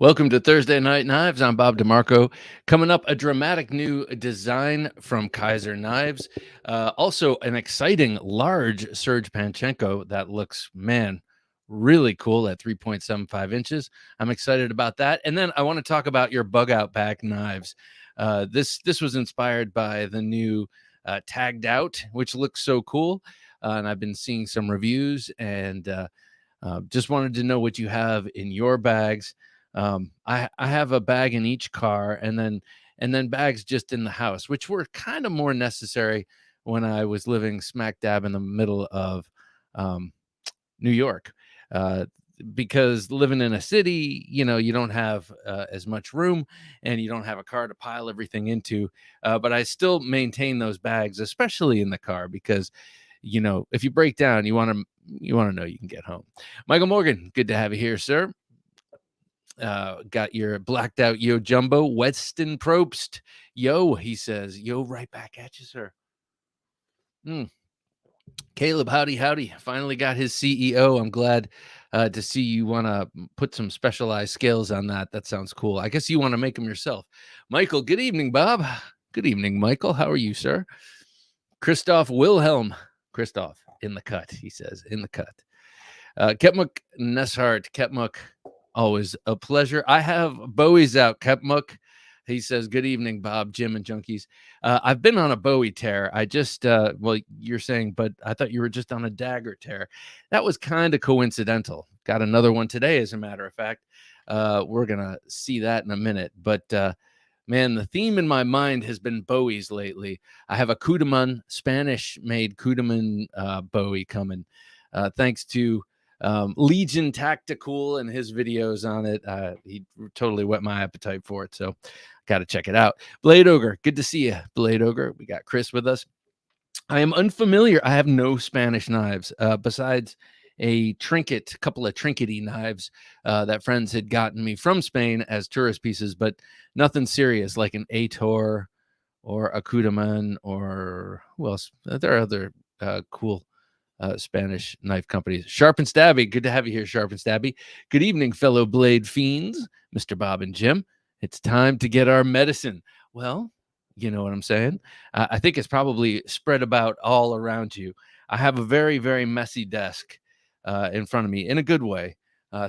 Welcome to Thursday Night Knives. I'm Bob DeMarco. Coming up, a dramatic new design from Kaiser Knives. Also, an exciting large Serge Panchenko that looks, man, really cool at 3.75 inches. I'm excited about that. And then I want to talk about your Bugout back knives. This was inspired by the new Tagged Out, which looks so cool. And I've been seeing some reviews and just wanted to know what you have in your bags. I have a bag in each car, and then bags just in the house, which were kind of more necessary when I was living smack dab in the middle of um, New York. Uh, because living in a city, you don't have as much room, and you don't have a car to pile everything into. But I still maintain those bags, especially in the car, because if you break down, you want to know you can get home. Michael Morgan, good to have you here, sir. Got your blacked out Yo Jumbo, Weston Probst. Yo, he says, yo, right back at you, sir. Caleb, howdy. Finally got his CEO. I'm glad to see you want to put some specialized scales on that. That sounds cool. I guess you want to make them yourself. Michael, good evening, Bob. Good evening, Michael. How are you, sir? Christoph Wilhelm. Christoph, in the cut, he says, in the cut. Ketmuk Neshart, Ketmuk, always a pleasure. I have Bowie's out, Ketmuk. He says, good evening, Bob, Jim, and Junkies. I've been on a Bowie tear. I just, well, you're saying, but I thought you were just on a dagger tear. That was kind of coincidental. Got another one today, as a matter of fact. We're going to see that in a minute. But, man, the theme in my mind has been Bowie's lately. I have a Kudeman, Spanish-made Kudeman Bowie coming. Thanks to Legion Tactical and his videos on it. He totally whet my appetite for it, so got to check it out. Blade Ogre, good to see you, Blade Ogre. We got Chris with us. I am unfamiliar. I have no Spanish knives besides a couple of trinkety knives that friends had gotten me from Spain as tourist pieces, but nothing serious like an Ator or a Kudeman or who else? There are other cool Spanish knife companies. Sharp and Stabby, good to have you here, Sharp and Stabby. Good evening, fellow blade fiends, Mr. Bob and Jim. It's time to get our medicine. Well, you know what I'm saying? I think it's probably spread about all around you. I have a very, very messy desk in front of me in a good way.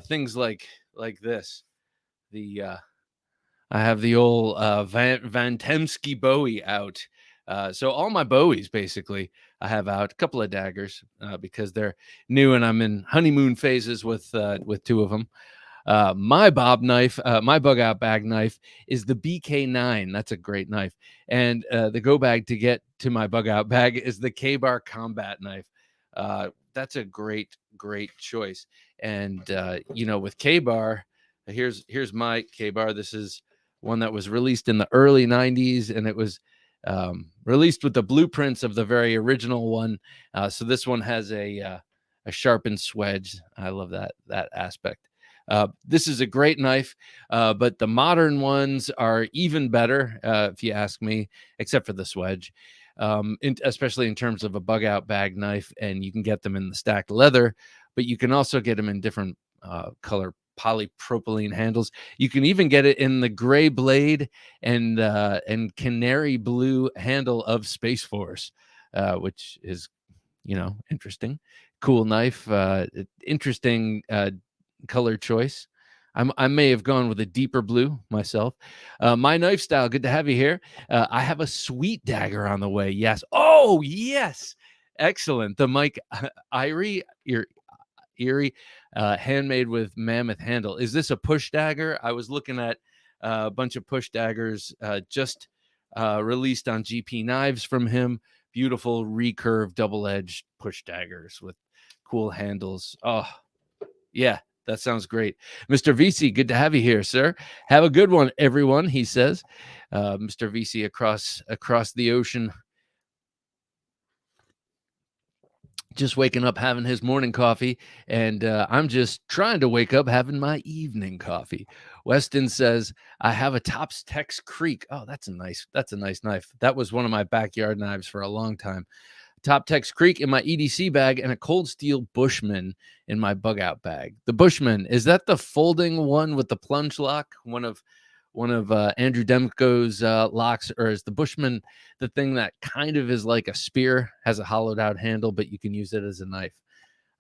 Things like this. I have the old Van Temsky Bowie out. So all my Bowies, basically, I have out. A couple of daggers because they're new, and I'm in honeymoon phases with two of them. My Bob knife, my bug out bag knife is the BK9. That's a great knife. And the go bag to get to my bug out bag is the K-Bar Combat knife. That's a great choice. And, with K-Bar, here's my K-Bar. This is one that was released in the early 90s, and it was released with the blueprints of the very original one. So this one has a sharpened swedge. I love that aspect. This is a great knife, but the modern ones are even better, if you ask me, except for the swedge, especially in terms of a bug out bag knife. And you can get them in the stacked leather, but you can also get them in different color polypropylene handles. You can even get it in the gray blade and canary blue handle of Space Force, which is, interesting. Cool knife, interesting color choice. I may have gone with a deeper blue myself. My knife style, good to have you here. I have a sweet dagger on the way. Yes. Oh, yes. Excellent. The Mike Erie, handmade with mammoth handle. Is this a push dagger? I was looking at a bunch of push daggers just released on GP Knives from him. Beautiful recurved double-edged push daggers with cool handles. Oh, yeah, that sounds great. Mr. VC, good to have you here, sir. Have a good one, everyone, he says. Mr. VC across the ocean, just waking up, having his morning coffee, and I'm just trying to wake up having my evening coffee. Weston says, I have a Tops Tex Creek. Oh, that's a nice knife. That was one of my backyard knives for a long time. Top Tex Creek in my EDC bag, and a Cold Steel Bushman in my Bugout bag. The Bushman, is that the folding one with the plunge lock? One of Andrew Demko's locks, or is the Bushman the thing that kind of is like a spear, has a hollowed out handle, but you can use it as a knife?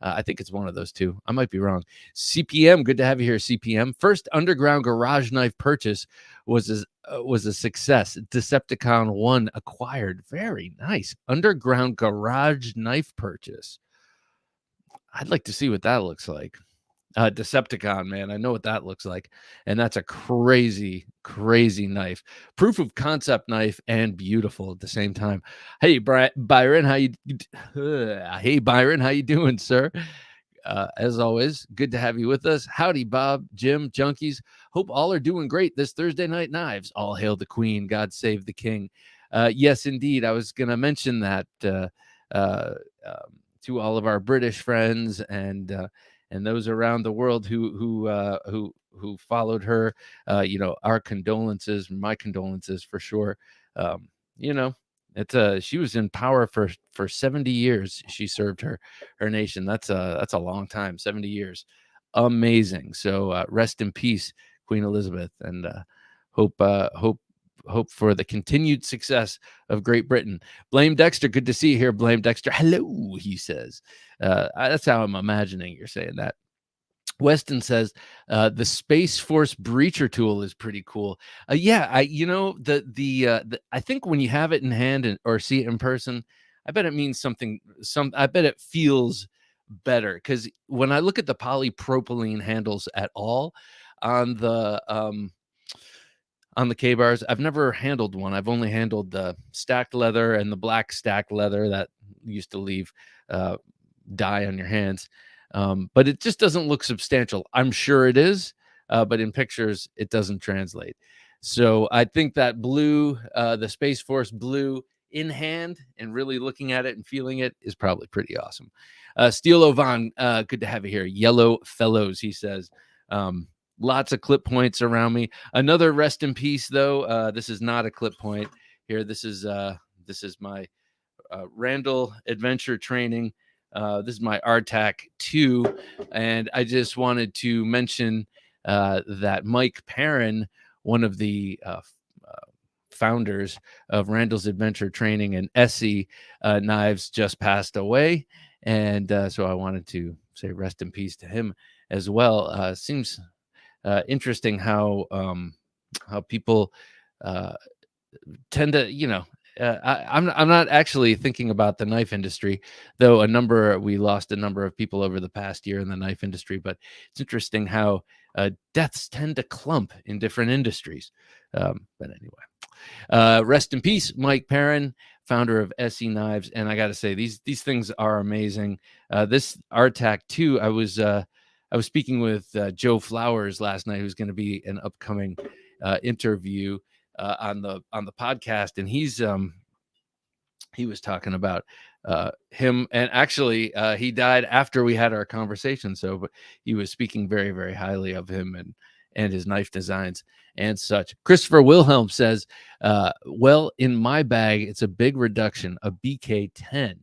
I think it's one of those two. I might be wrong. CPM, good to have you here, CPM. First underground garage knife purchase was a success. Decepticon 1 acquired. Very nice. Underground garage knife purchase. I'd like to see what that looks like. Decepticon, man, I know what that looks like, and that's a crazy knife. Proof of concept knife, and beautiful at the same time. Hey, Byron, how you hey, Byron, how you doing, sir? As always, good to have you with us. Howdy, Bob, Jim, Junkies. Hope all are doing great this Thursday Night Knives. All hail the Queen. God save the King. Yes, indeed. I was going to mention that to all of our British friends and those around the world who followed her. Our condolences, my condolences for sure. You know, she was in power for 70 years. She served her nation. That's a long time. 70 years. Amazing. So rest in peace, Queen Elizabeth, and hope for the continued success of Great Britain. Blame Dexter, good to see you here. Blame Dexter, hello, he says. That's how I'm imagining you're saying that. Weston says the Space Force breacher tool is pretty cool. Yeah, I think when you have it in hand or see it in person, I bet it means something. I bet it feels better, because when I look at the polypropylene handles at all on the K-bars, I've never handled one. I've only handled the stacked leather and the black stacked leather that used to leave dye on your hands. But it just doesn't look substantial. I'm sure it is, but in pictures, it doesn't translate. So I think that blue, the Space Force blue in hand and really looking at it and feeling it is probably pretty awesome. Steel Ovan, good to have you here. Yellow Fellows, he says. Lots of clip points around me. Another rest in peace, though. This is not a clip point here. This is my Randall Adventure Training. This is my Artac 2, and I just wanted to mention that Mike Perrin, one of the founders of Randall's Adventure Training and Essie knives, just passed away, and so I wanted to say rest in peace to him as well. Seems interesting how people tend to, I'm not actually thinking about the knife industry, though we lost a number of people over the past year in the knife industry, but it's interesting how deaths tend to clump in different industries. But anyway, rest in peace, Mike Perrin, founder of SE Knives. And I got to say, these things are amazing. This Artac 2, I was speaking with Joe Flowers last night, who's going to be an upcoming interview on the podcast, and he was talking about him, and actually he died after we had our conversation, but he was speaking very, very highly of him and his knife designs and such. Christopher Wilhelm says, well, in my bag it's a big reduction, a BK10.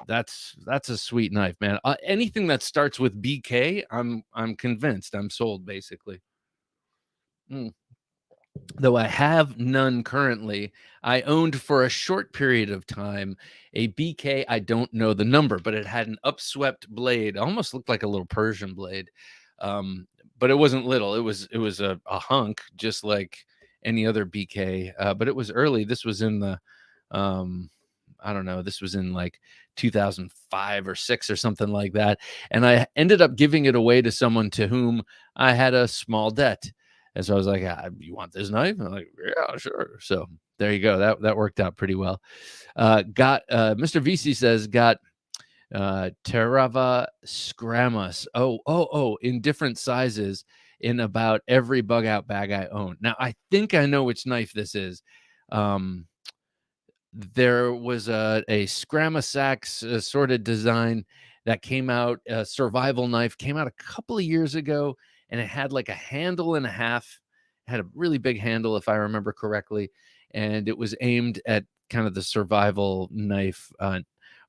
That's a sweet knife, man. Anything that starts with BK, I'm convinced, I'm sold, basically. Though I have none currently. I owned for a short period of time a BK. I don't know the number, but it had an upswept blade. Almost looked like a little Persian blade, but it wasn't little. It was a hunk, just like any other BK. But it was early. This was in the I don't know. This was in like 2005 or 6 or something like that. And I ended up giving it away to someone to whom I had a small debt. And so I was like, you want this knife? And I'm like, yeah, sure. So there you go. That worked out pretty well. Mr. VC says, got Terava Scramus. Oh, in different sizes in about every bug out bag I own. Now, I think I know which knife this is. There was a Scramasax assorted design that came out, a survival knife, came out a couple of years ago, and it had like a handle and a half. It had a really big handle, if I remember correctly, and it was aimed at kind of the survival knife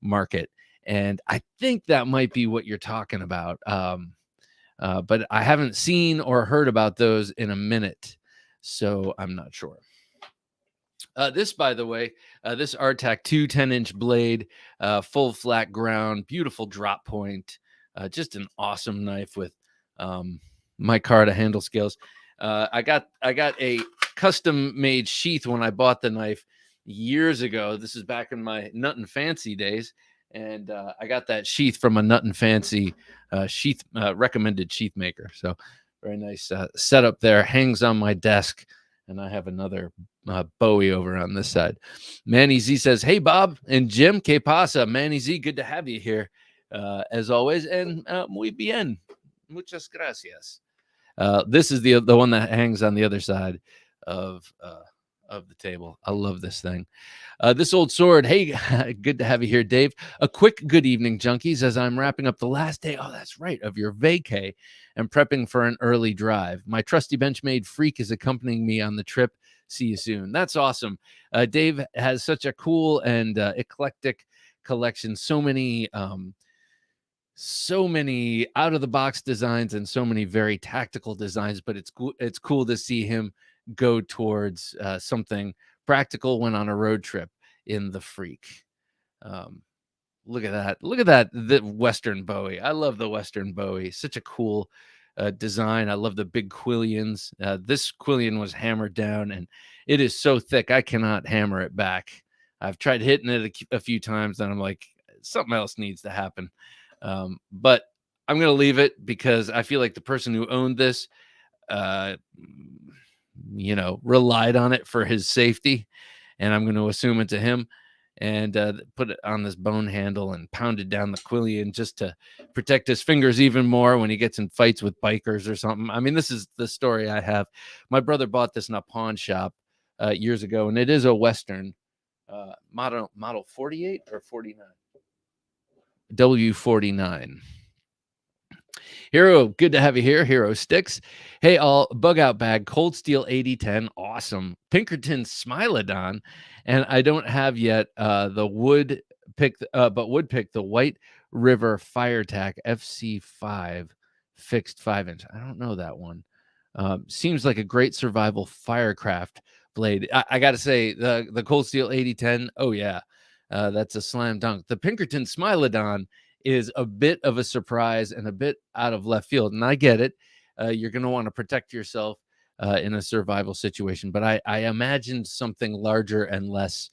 market. And I think that might be what you're talking about. But I haven't seen or heard about those in a minute, so I'm not sure. This, by the way, this Artac 2 10-inch blade, full flat ground, beautiful drop point, just an awesome knife with micarta handle scales. I got a custom made sheath when I bought the knife years ago. This is back in my Nut and Fancy days, and I got that sheath from a Nut and Fancy sheath recommended sheath maker. So very nice setup there. Hangs on my desk. And I have another Bowie over on this side. Manny Z says, "Hey, Bob and Jim, que pasa? Manny Z, good to have you here, as always. And muy bien. Muchas gracias." This is the one that hangs on the other side of the table. I love this thing. This old sword. Hey, good to have you here, Dave. A quick good evening, junkies, as I'm wrapping up the last day. Oh, that's right, of your vacay and prepping for an early drive. My trusty Benchmade freak is accompanying me on the trip. See you soon. That's awesome. Dave has such a cool and eclectic collection. So many out of the box designs and so many very tactical designs, but it's cool to see him go towards something practical when on a road trip in the freak. Look at that, the Western Bowie. I love the Western Bowie. Such a cool design. I love the big quillions. This quillion was hammered down and it is so thick I cannot hammer it back. I've tried hitting it a few times and I'm like, something else needs to happen. But I'm going to leave it because I feel like the person who owned this, relied on it for his safety, and I'm going to assume it to him and put it on this bone handle and pounded down the quillion just to protect his fingers even more when he gets in fights with bikers or something. I mean, this is the story I have. My brother bought this in a pawn shop years ago, and it is a Western model 48 or 49. W49. Hero, good to have you here. Hero Sticks. Hey, all, Bugout bag, cold steel 8010. Awesome. Pinkerton Smilodon. And I don't have yet the wood pick, but would pick the White River Firetac FC5 fixed 5-inch. I don't know that one. Seems like a great survival firecraft blade. I got to say, the cold steel 8010. Oh, yeah. That's a slam dunk. The Pinkerton Smilodon is a bit of a surprise and a bit out of left field. And I get it. You're going to want to protect yourself in a survival situation. But I imagined something larger and less,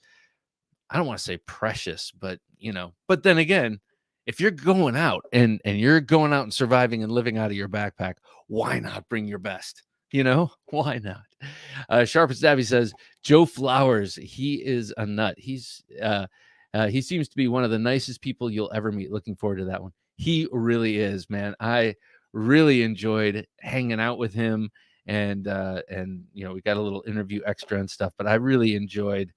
I don't want to say precious, but, but then again, if you're going out and you're going out and surviving and living out of your backpack, why not bring your best? Why not? Sharpest Davy says, Joe Flowers, he is a nut. He seems to be one of the nicest people you'll ever meet. Looking forward to that one. He really is, man. I really enjoyed hanging out with him, and we got a little interview extra and stuff. But I really enjoyed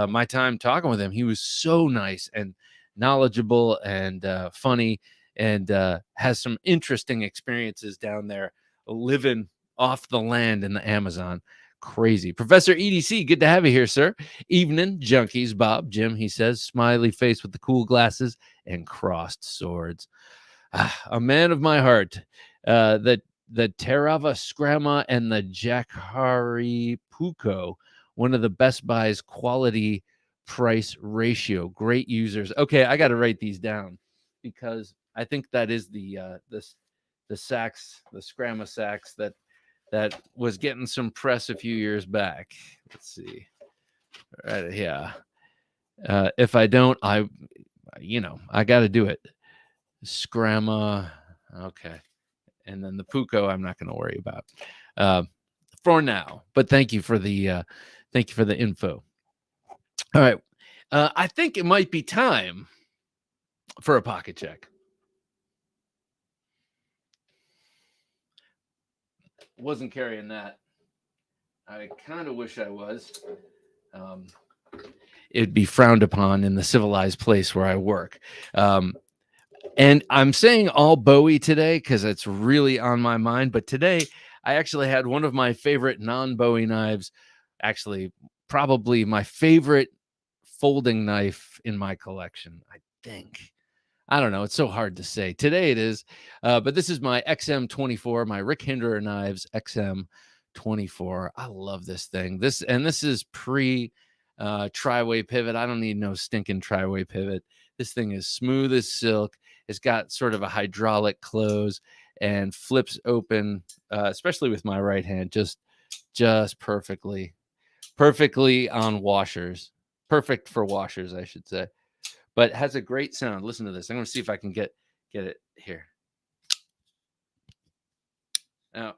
my time talking with him. He was so nice and knowledgeable and funny, and has some interesting experiences down there living off the land in the Amazon. Crazy. Professor EDC, good to have you here, sir. Evening, junkies. Bob, Jim, he says, smiley face with the cool glasses and crossed swords. A man of my heart. The Terava Scrama and the Jakhari Puko, one of the Best Buy's quality price ratio. Great users. Okay, I got to write these down because I think that is the sacks, the Scrama sacks that was getting some press a few years back. Let's see. Right, yeah. If I don't, I got to do it. Scrama. Okay. And then the Puko, I'm not going to worry about for now. But thank you for the info. All right. I think it might be time for a pocket check. Wasn't carrying that. I kind of wish I was. It'd be frowned upon in the civilized place where I work. And I'm saying all Bowie today because it's really on my mind. But today, I actually had one of my favorite non-Bowie knives, actually probably my favorite folding knife in my collection, I think. I don't know. It's so hard to say. Today it is, but this is my XM24, my Rick Hinderer Knives XM24. I love this thing. This is pre tri-way pivot. I don't need no stinking tri-way pivot. This thing is smooth as silk. It's got sort of a hydraulic close and flips open, especially with my right hand, just perfectly on washers. Perfect for washers, I should say. But has a great sound. Listen to this. I'm going to see if I can get it here. Now,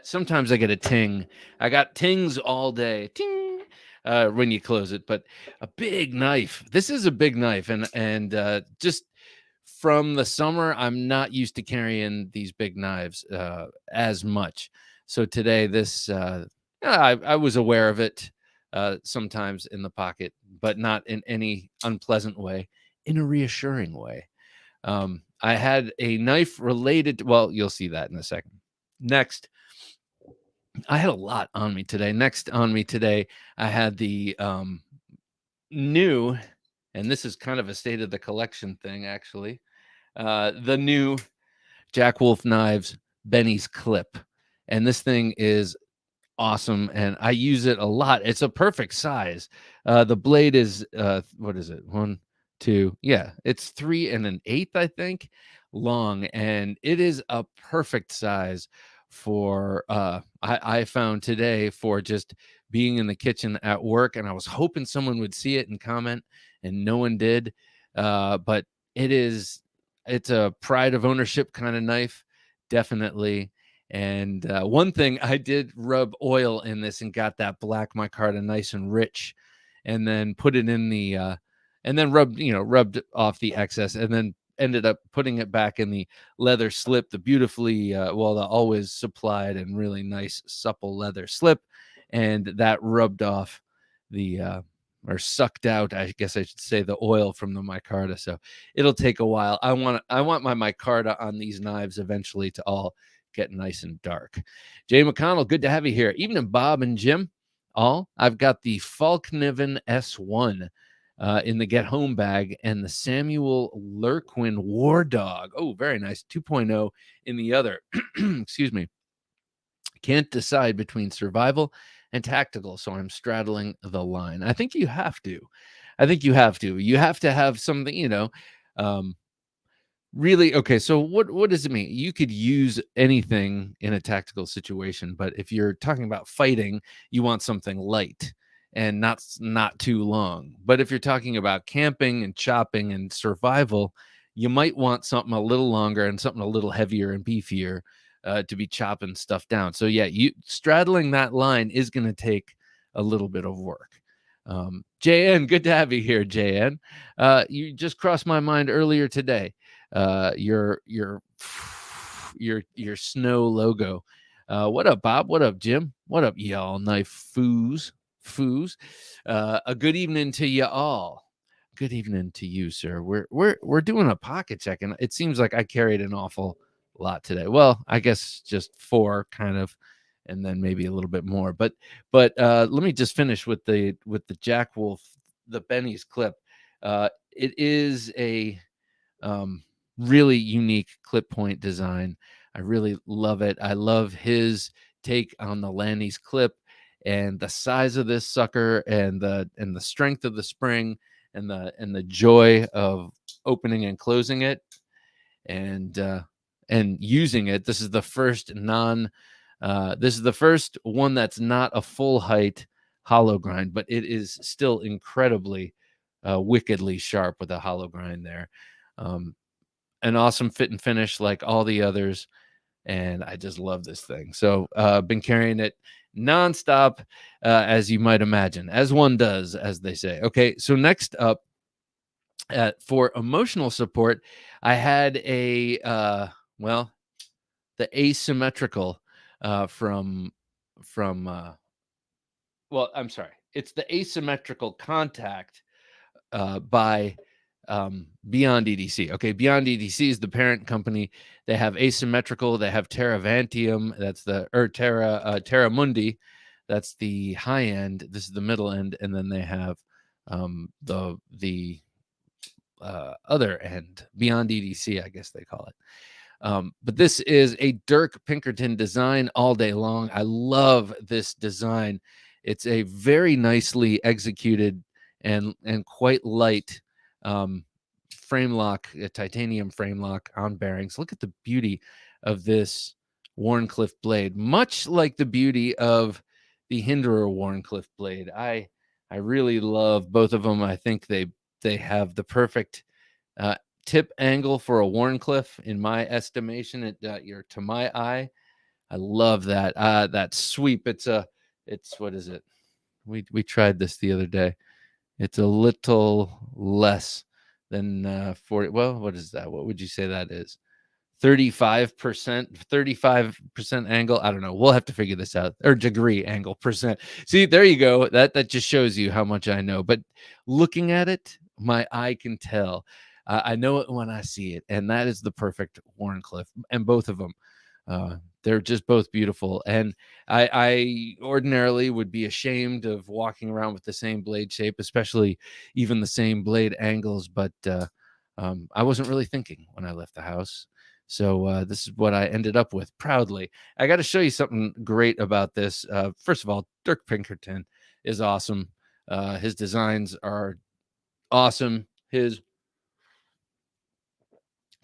sometimes I get a ting. I got tings all day. Ting. When you close it, but a big knife. This is a big knife, and just from the summer, I'm not used to carrying these big knives as much. So today, this I was aware of it sometimes in the pocket, but not in any unpleasant way, in a reassuring way. I had a knife related to, well, you'll see that in a second. Next, I had a lot on me today. Next on me today, I had the new, and this is kind of a state of the collection thing, actually. The new Jack Wolf Knives Benny's clip. And this thing is awesome, and I use it a lot. It's a perfect size. The blade is what is it? 1, 2, yeah, it's 3 1/8, I think, long, and it is a perfect size for I found today for just being in the kitchen at work, and I was hoping someone would see it and comment, and no one did. But it's a pride of ownership kind of knife, definitely. And one thing, I did rub oil in this and got that black micarta nice and rich, and then put it in the and then rubbed off the excess, and then ended up putting it back in the leather slip, the beautifully the always supplied and really nice supple leather slip, and that rubbed off the or sucked out, I guess I should say, the oil from the micarta. So it'll take a while. I want my micarta on these knives eventually to all get nice and dark. Jay McConnell, good to have you here. Evening, Bob and Jim. I've got the Falkniven S1 in the Get Home bag, and the Samuel Lurquin War Dog. Oh, very nice. 2.0 in the other. Excuse me. Can't decide between survival and tactical, so I'm straddling the line. I think you have to. You have to have something, really. Okay, so what does it mean? You could use anything in a tactical situation, but if you're talking about fighting, you want something light and not too long. But if you're talking about camping and chopping and survival, you might want something a little longer and something a little heavier and beefier to be chopping stuff down. So yeah, you straddling that line is going to take a little bit of work. JN, good to have you here, JN. You just crossed my mind earlier today. Your snow logo. What up, Bob? What up, Jim? What up, y'all? Knife foos. A good evening to you all. Good evening to you, sir. We're doing a pocket check, and it seems like I carried an awful lot today. Well, I guess just 4 kind of, and then maybe a little bit more. But let me just finish with the Jack Wolf, the Benny's clip. It is a really unique clip point design. I really love it. I love his take on the Lanny's clip and the size of this sucker, and the strength of the spring, and the joy of opening and closing it, and using it. This is the first this is the first one that's not a full height hollow grind, but it is still incredibly wickedly sharp with a hollow grind there. An awesome fit and finish like all the others, and I just love this thing. So been carrying it nonstop, as you might imagine, as one does, as they say. Okay, so next up, for emotional support, I had the asymmetrical from well, I'm sorry, it's the asymmetrical contact by Beyond EDC. Okay, Beyond EDC is the parent company. They have asymmetrical, they have Terravantium, that's the Terra Mundi, That's the high end. This is the middle end, and then they have the other end, beyond EDC, I guess they call it. But this is a Dirk Pinkerton design all day long. I love this design. It's a very nicely executed and quite light frame lock, a titanium frame lock on bearings. Look at the beauty of this Wharncliffe blade, much like the beauty of the Hinderer Wharncliffe blade. I really love both of them. I think they have the perfect tip angle for a Wharncliffe, in my estimation. You're to my eye. I love that that sweep. It's what is it? We tried this the other day. It's a little less than 40. Well, what is that? What would you say that is? 35% angle. I don't know. We'll have to figure this out. Or degree angle percent. See, there you go. That just shows you how much I know. But looking at it, my eye can tell. I know it when I see it, and that is the perfect Wharncliffe. And both of them, they're just both beautiful. And I ordinarily would be ashamed of walking around with the same blade shape, especially even the same blade angles. But I wasn't really thinking when I left the house. So this is what I ended up with proudly. I got to show you something great about this. First of all, Dirk Pinkerton is awesome. His designs are awesome. His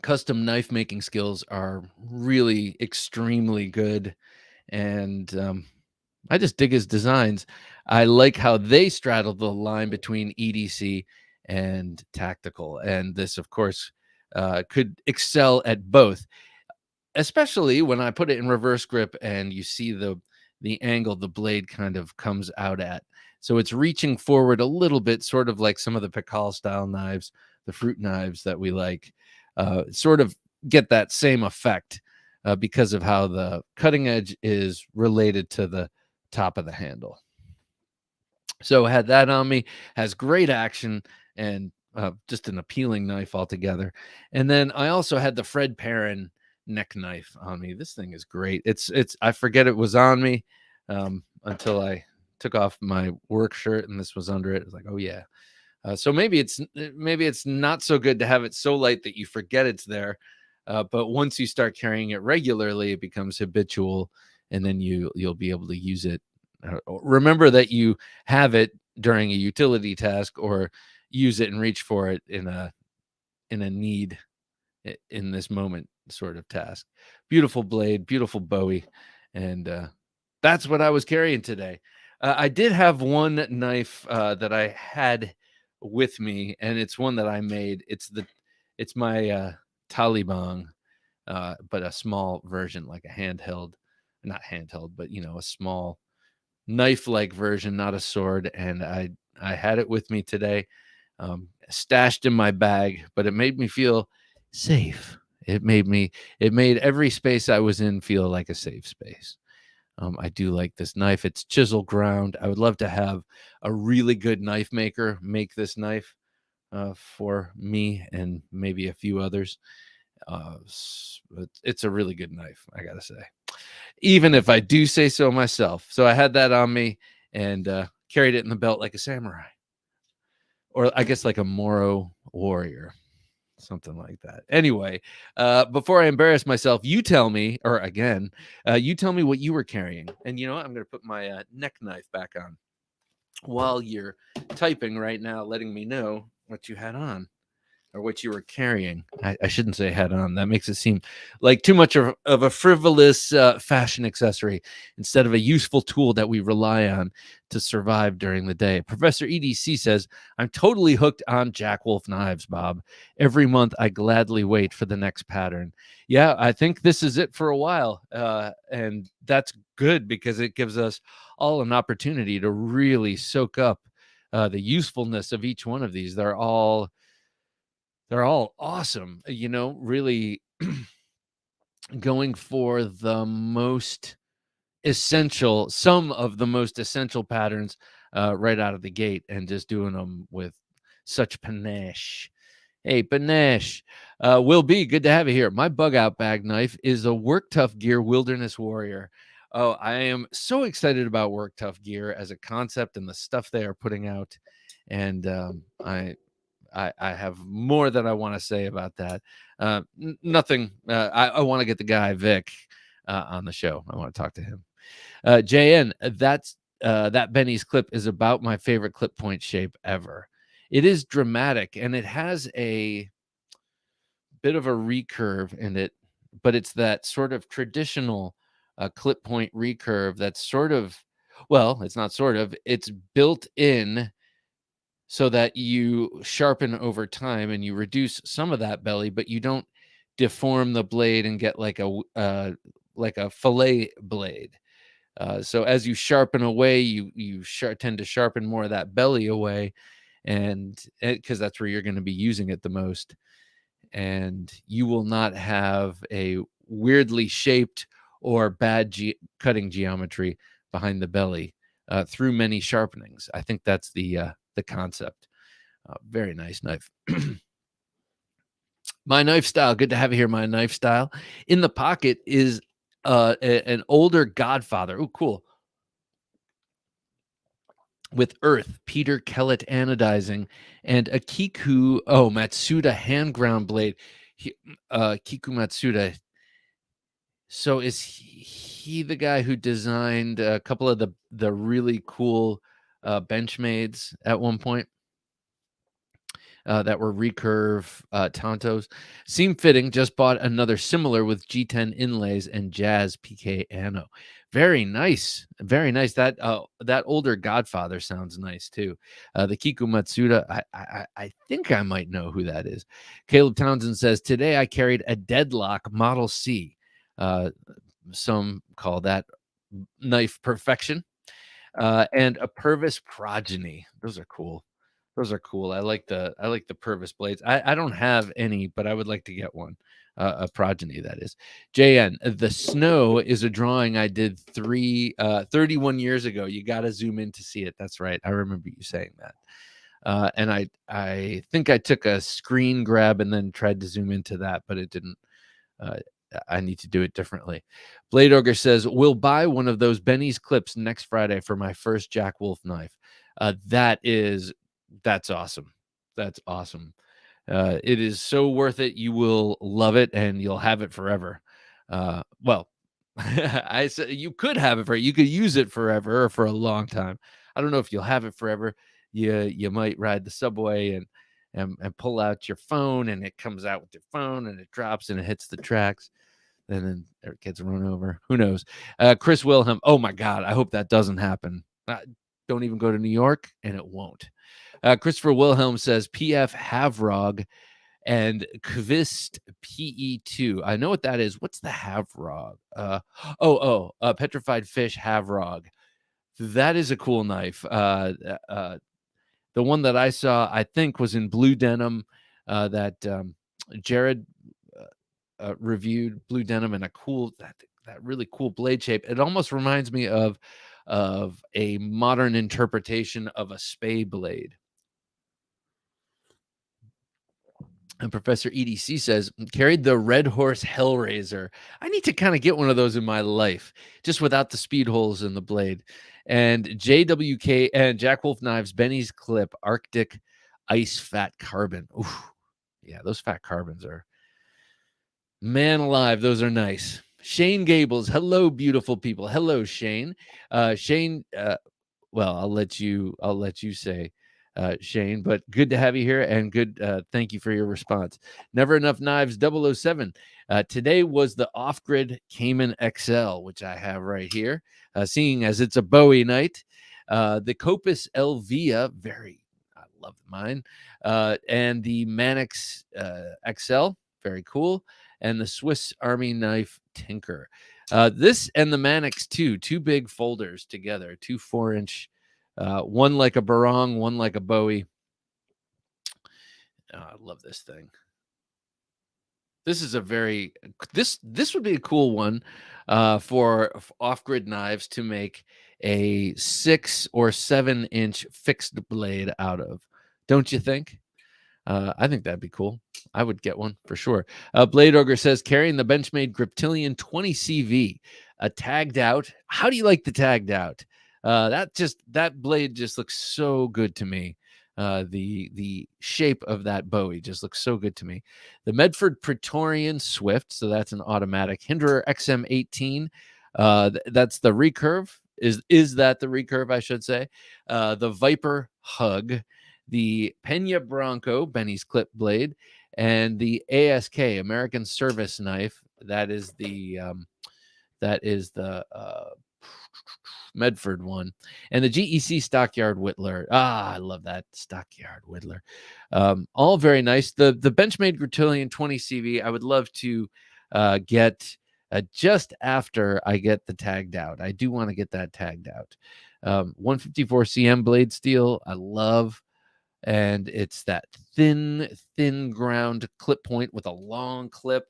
custom knife making skills are really extremely good. And I just dig his designs. I like how they straddle the line between EDC and tactical. And this, of course, could excel at both, especially when I put it in reverse grip and you see the angle the blade kind of comes out at. So it's reaching forward a little bit, sort of like some of the Pikal style knives, the fruit knives that we like, sort of get that same effect because of how the cutting edge is related to the top of the handle. So I had that on me, has great action and just an appealing knife altogether. And then I also had the Fred Perrin neck knife on me. This thing is great. It's I forget it was on me until I took off my work shirt and this was under it. It's like, oh yeah. So maybe it's not so good to have it so light that you forget it's there. But once you start carrying it regularly, it becomes habitual, and then you'll be able to use it. Remember that you have it during a utility task, or use it and reach for it in a need in this moment sort of task. Beautiful blade, beautiful Bowie, and that's what I was carrying today. I did have one knife that I had with me, and it's one that I made. It's my Taliban, but a small version, like a handheld, not handheld, but a small knife-like version, not a sword. And I had it with me today, stashed in my bag, but it made me feel safe. It made every space I was in feel like a safe space. I do like this knife. It's chisel ground. I would love to have a really good knife maker make this knife for me and maybe a few others. It's a really good knife, I gotta say, even if I do say so myself. So I had that on me and carried it in the belt like a samurai, or I guess like a Moro warrior, something like that. Anyway, before I embarrass myself, you tell me, or again, you tell me what you were carrying. And you know what? I'm going to put my neck knife back on while you're typing right now, letting me know what you had on or what you were carrying. I shouldn't say had on. That makes it seem like too much of a frivolous fashion accessory instead of a useful tool that we rely on to survive during the day. Professor EDC says, I'm totally hooked on Jack Wolf knives, Bob. Every month I gladly wait for the next pattern. Yeah, I think this is it for a while. And that's good because it gives us all an opportunity to really soak up the usefulness of each one of these. They're all awesome, really going for the most essential, some of the most essential patterns right out of the gate, and just doing them with such panache. Hey, panache. Will be good to have you here. My Bugout bag knife is a Work Tough Gear Wilderness Warrior. Oh, I am so excited about Work Tough Gear as a concept and the stuff they are putting out. And I have more that I want to say about that. Nothing. I want to get the guy Vic on the show. I want to talk to him. JN, that Benny's clip is about my favorite clip point shape ever. It is dramatic and it has a bit of a recurve in it, but it's that sort of traditional clip point recurve that's sort of, well, it's not sort of, it's built in so that you sharpen over time and you reduce some of that belly, but you don't deform the blade and get like a fillet blade. So as you sharpen away, you tend to sharpen more of that belly away, and because that's where you're going to be using it the most, and you will not have a weirdly shaped or bad cutting geometry behind the belly through many sharpenings. I think that's the concept. Very nice knife. My Knife Style. Good to have you here, My Knife Style. In the pocket is an older Godfather. Oh, cool. With Earth, Peter Kellett anodizing, and a Kiku, Matsuda hand ground blade. Kiku Matsuda. So is he the guy who designed a couple of the really cool Benchmades at one point? That were recurve Tontos. Seam fitting, just bought another similar with G10 inlays and Jazz PK Anno. Very nice. Very nice. That older Godfather sounds nice too. The Kiku Matsuda, I think I might know who that is. Caleb Townsend says, today I carried a Deadlock Model C. Some call that knife perfection. And a Purvis Progeny. Those are cool. Those are cool. I like the Purvis blades. I don't have any, but I would like to get one. A Progeny, that is. JN, the snow is a drawing I did 31 years ago. You got to zoom in to see it. That's right. I remember you saying that. And I think I took a screen grab and then tried to zoom into that, but it didn't. I need to do it differently. Blade Ogre says, we'll buy one of those Benny's clips next Friday for my first Jack Wolf knife. That's awesome. That's awesome. It is so worth it. You will love it and you'll have it forever. Well, I said you could have it you could use it forever or for a long time. I don't know if you'll have it forever. You might ride the subway and pull out your phone and it comes out with your phone and it drops and it hits the tracks. And then it gets run over. Who knows? Chris Wilhelm. Oh my God. I hope that doesn't happen. Don't even go to New York and it won't. Christopher Wilhelm says PF Havrog and Kvist PE2. I know what that is. What's the Havrog? Petrified Fish Havrog. That is a cool knife. The one that I saw, I think, was in blue denim that Jared reviewed, blue denim, and that really cool blade shape. It almost reminds me of a modern interpretation of a spay blade. And Professor EDC says, carried the Red Horse Hellraiser. I need to kind of get one of those in my life, just without the speed holes in the blade. And JWK and Jack Wolf Knives, Benny's Clip, Arctic Ice Fat Carbon. Oof. Yeah, those fat carbons are, man alive, those are nice. Shane Gables, hello, beautiful people. Hello, Shane. Shane, well, I'll let you say, Shane, but good to have you here and good. Thank you for your response. Never Enough Knives 007. Today was the off-grid Cayman XL, which I have right here. Seeing as it's a Bowie night, the Copus Elvia, I love mine, and the Manix XL, very cool, and the Swiss Army Knife Tinker. This and the Manix 2 big folders together, 2 4-inch. One like a barong, one like a Bowie. Oh, I love this thing. This is this would be a cool one for off-grid knives to make a 6 or 7-inch fixed blade out of. Don't you think? I think that'd be cool. I would get one for sure. Blade Ogre says, carrying the Benchmade Grittilion 20 CV. a tagged out. How do you like the tagged out? That blade just looks so good to me. The shape of that Bowie just looks so good to me. The Medford Praetorian Swift, so that's an automatic. Hinderer XM18, that's the recurve. Is that the recurve? I should say. The Viper Hug, the Pena Bronco Benny's clip blade, and the ASK American Service Knife. That is the Medford one, and the GEC Stockyard Whittler. I love that Stockyard Whittler. All very nice. The Benchmade Grittilion 20 CV. I would love to get just after I get the tagged out. I do want to get that tagged out. 154 cm blade steel. I love. And it's that thin ground clip point with a long clip.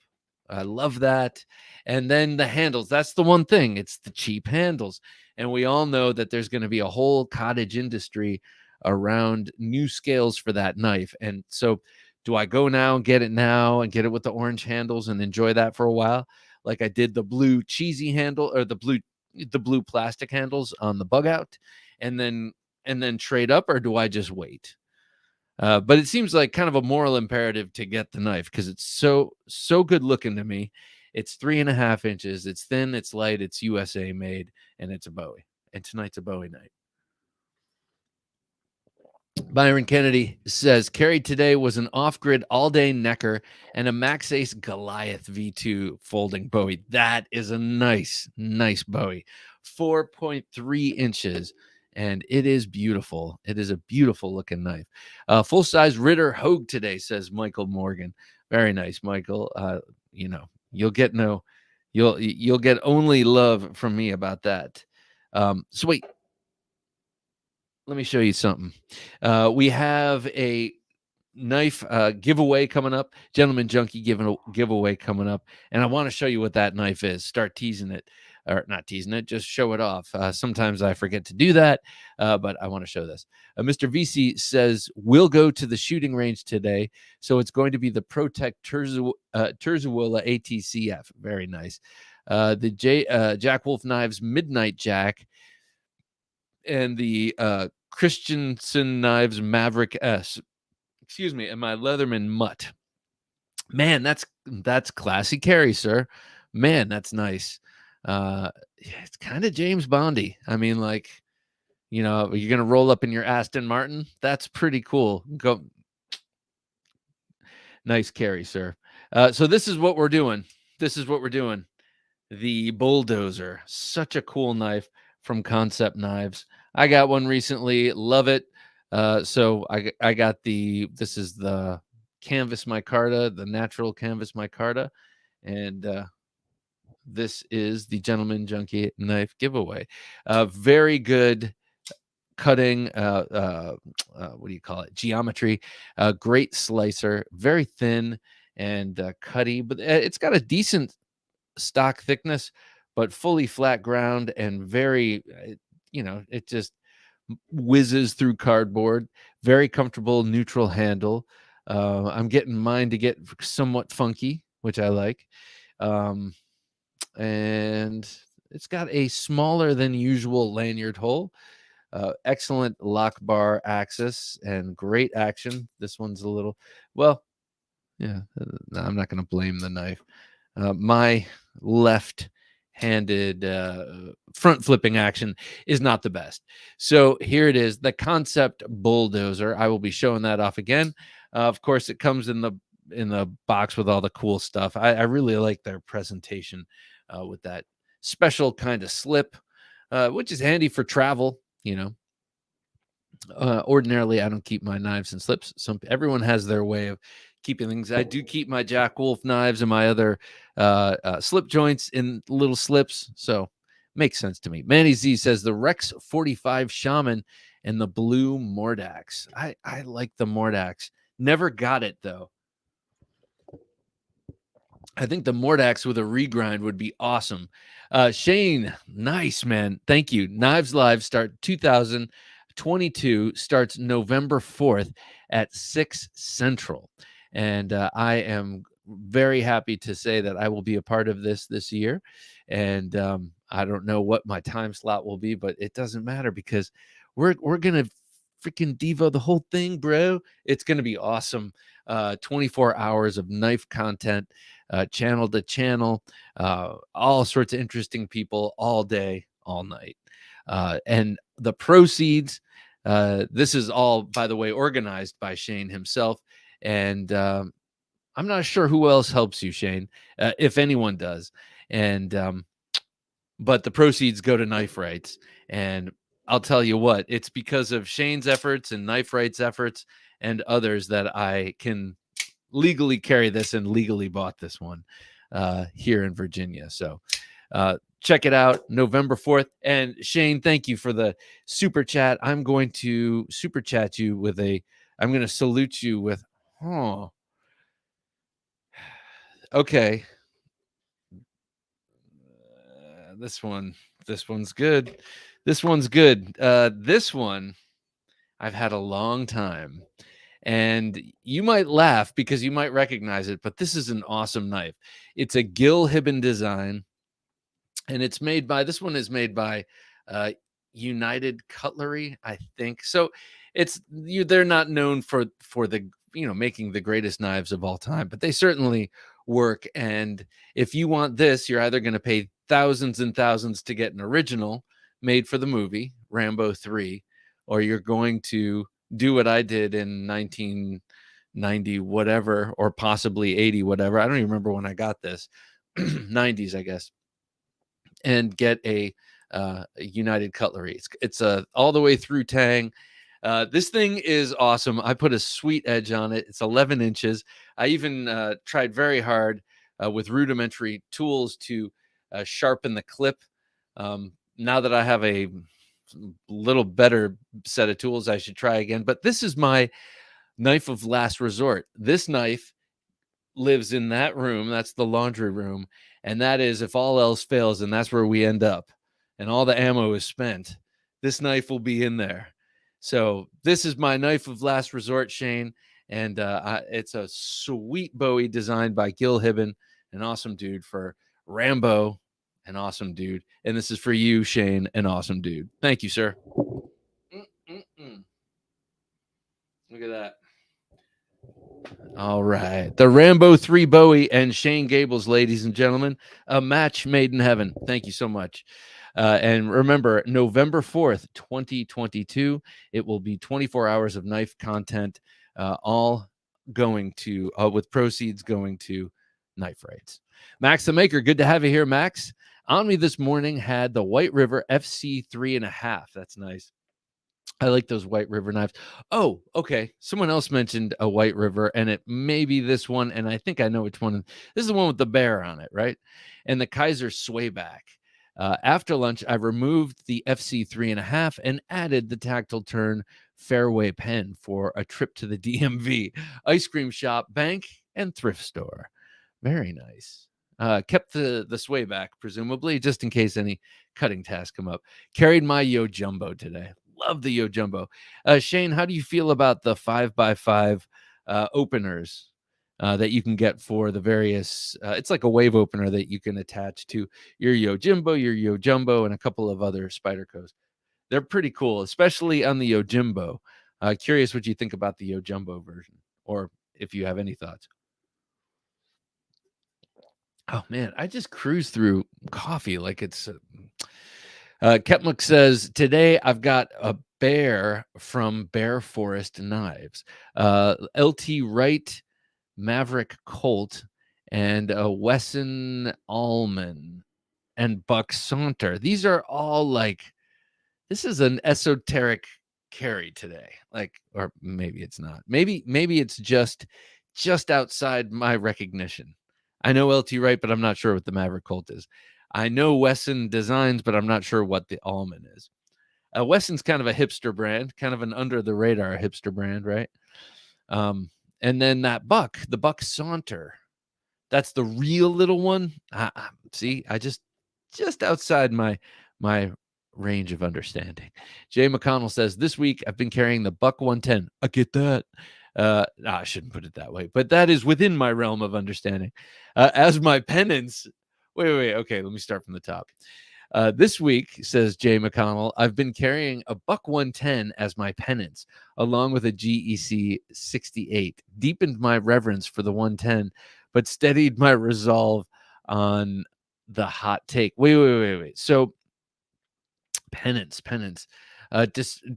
I love that. And then the handles. That's the one thing. It's the cheap handles. And we all know that there's going to be a whole cottage industry around new scales for that knife. And so do I go now and get it with the orange handles and enjoy that for a while? Like I did the blue cheesy handle or the blue plastic handles on the Bugout and then trade up, or do I just wait? But it seems like kind of a moral imperative to get the knife because it's so good looking to me. It's 3.5 inches. It's thin. It's light. It's USA made, and it's a Bowie. And tonight's a Bowie night. Byron Kennedy says carried today was an off-grid all-day Necker and a Max Ace Goliath V2 folding Bowie. That is a nice Bowie, 4.3 inches. And it is beautiful. It is a beautiful looking knife. Full-size Ritter Hogue today, says Michael Morgan. Very nice, Michael. You'll get only love from me about that. So wait, let me show you something. We have a knife giveaway coming up. Gentleman Junkie giveaway coming up. And I want to show you what that knife is. Start teasing it. Or not teasing it, just show it off. Sometimes I forget to do that, but I want to show this. Mr. VC says, we'll go to the shooting range today. So it's going to be the Protect Terzuola ATCF. Very nice. The Jack Wolf Knives Midnight Jack and the Christensen Knives Maverick S. Excuse me, and my Leatherman Mutt. Man, that's classy carry, sir. Man, that's nice. It's kind of James Bondy. I mean, like, you're gonna roll up in your Aston Martin. That's pretty cool. Go, nice carry, sir. So this is what we're doing. The Bulldozer, such a cool knife from Concept Knives. I got one recently. Love it. So I got this is the canvas micarta, the natural canvas micarta, and this is the Gentleman Junkie knife giveaway. Very good cutting. What do you call it? Geometry. Great slicer. Very thin and cutty, but it's got a decent stock thickness, but fully flat ground and very, it just whizzes through cardboard. Very comfortable, neutral handle. I'm getting mine to get somewhat funky, which I like. And it's got a smaller than usual lanyard hole, excellent lock bar axis, and great action. This one's a little, well, yeah, no, I'm not going to blame the knife. My left-handed front flipping action is not the best. So here it is, the Concept Bulldozer. I will be showing that off again. Of course, it comes in the box with all the cool stuff. I really like their presentation with that special kind of slip, which is handy for travel. Ordinarily, I don't keep my knives in slips. Everyone has their way of keeping things. I do keep my Jack Wolf knives and my other slip joints in little slips. So makes sense to me. Manny Z says the Rex 45 Shaman and the blue Mordax. I like the Mordax. Never got it though. I think the Mordax with a regrind would be awesome. Shane, nice, man. Thank you. Knives Live start 2022, starts November 4th at 6 Central. And I am very happy to say that I will be a part of this year. And I don't know what my time slot will be, but it doesn't matter because we're gonna freaking Devo the whole thing, bro. It's gonna be awesome. 24 hours of knife content, channel to channel, all sorts of interesting people all day, all night. And the proceeds, this is all, by the way, organized by Shane himself. And I'm not sure who else helps you, Shane, if anyone does. And but the proceeds go to Knife Rights. And I'll tell you what, it's because of Shane's efforts and Knife Rights efforts and others that I can legally carry this and legally bought this one here in Virginia. So check it out, November 4th. And Shane, thank you for the super chat. I'm going to super chat you with I'm going to salute you with, okay. This one's good. This one's good. This one I've had a long time. And you might laugh because you might recognize it, but this is an awesome knife. It's a Gill Hibben design, and it's made by, this one is made by United Cutlery, I think. So they're not known for the, making the greatest knives of all time, but they certainly work. And if you want this, you're either going to pay thousands and thousands to get an original made for the movie Rambo 3, or you're going to do what I did in 1990 whatever, or possibly 80 whatever. I don't even remember when I got this. 90s, I guess. And get a United Cutlery. It's all the way through tang. This thing is awesome. I put a sweet edge on it. It's 11 inches. I even tried very hard with rudimentary tools to sharpen the clip. Now that I have a little better set of tools, I should try again. But this is my knife of last resort. This knife lives in that room. That's the laundry room. And that is, if all else fails, and that's where we end up, and all the ammo is spent, this knife will be in there. So this is my knife of last resort, Shane. And it's a sweet Bowie designed by Gill Hibben, an awesome dude, for Rambo, an awesome dude. And this is for you, Shane, an awesome dude. Thank you, sir. Look at that. All right. The Rambo 3 Bowie and Shane Gables, ladies and gentlemen, a match made in heaven. Thank you so much. And remember, November 4th, 2022, it will be 24 hours of knife content, all going to, with proceeds going to Knife Rights. Max the Maker, good to have you here, Max. On me this morning had the White River FC 3.5. That's nice. I like those White River knives. Oh, okay. Someone else mentioned a White River, and it may be this one, and I think I know which one. This is the one with the bear on it, right? And the Kaiser swayback. After lunch, I removed the FC 3.5 and added the tactile turn fairway pen for a trip to the DMV, ice cream shop, bank, and thrift store. Very nice. Kept the swayback, presumably, just in case any cutting tasks come up. Carried my Yo Jumbo today. Love the Yo Jumbo. Shane, how do you feel about the 5x5 openers that you can get for the various? It's like a wave opener that you can attach to your Yo Jimbo, your Yo Jumbo, and a couple of other Spydercos. They're pretty cool, especially on the Yo Jimbo. Curious what you think about the Yo Jumbo version, or if you have any thoughts. Oh man, I just cruise through coffee like it's. Kepmuk says, today I've got a bear from Bear Forest Knives, LT Wright Maverick Colt, and a Wesson Allman and Buck Saunter. These are all like, this is an esoteric carry today. Like, or maybe it's not. Maybe it's just outside my recognition. I know LT Wright, but I'm not sure what the Maverick Colt is. I know Wesson Designs, but I'm not sure what the Allman is. Wesson's kind of a hipster brand, kind of an under the radar hipster brand, right? And then that Buck, the Buck Saunter, that's the real little one. See, I just outside my range of understanding. Jay McConnell says, this week I've been carrying the Buck 110. I get that. I shouldn't put it that way, but that is within my realm of understanding. As my penance, wait, okay, let me start from the top. This week, says Jay McConnell, I've been carrying a buck 110 as my penance, along with a GEC 68. Deepened my reverence for the 110, but steadied my resolve on the hot take. Wait. So penance.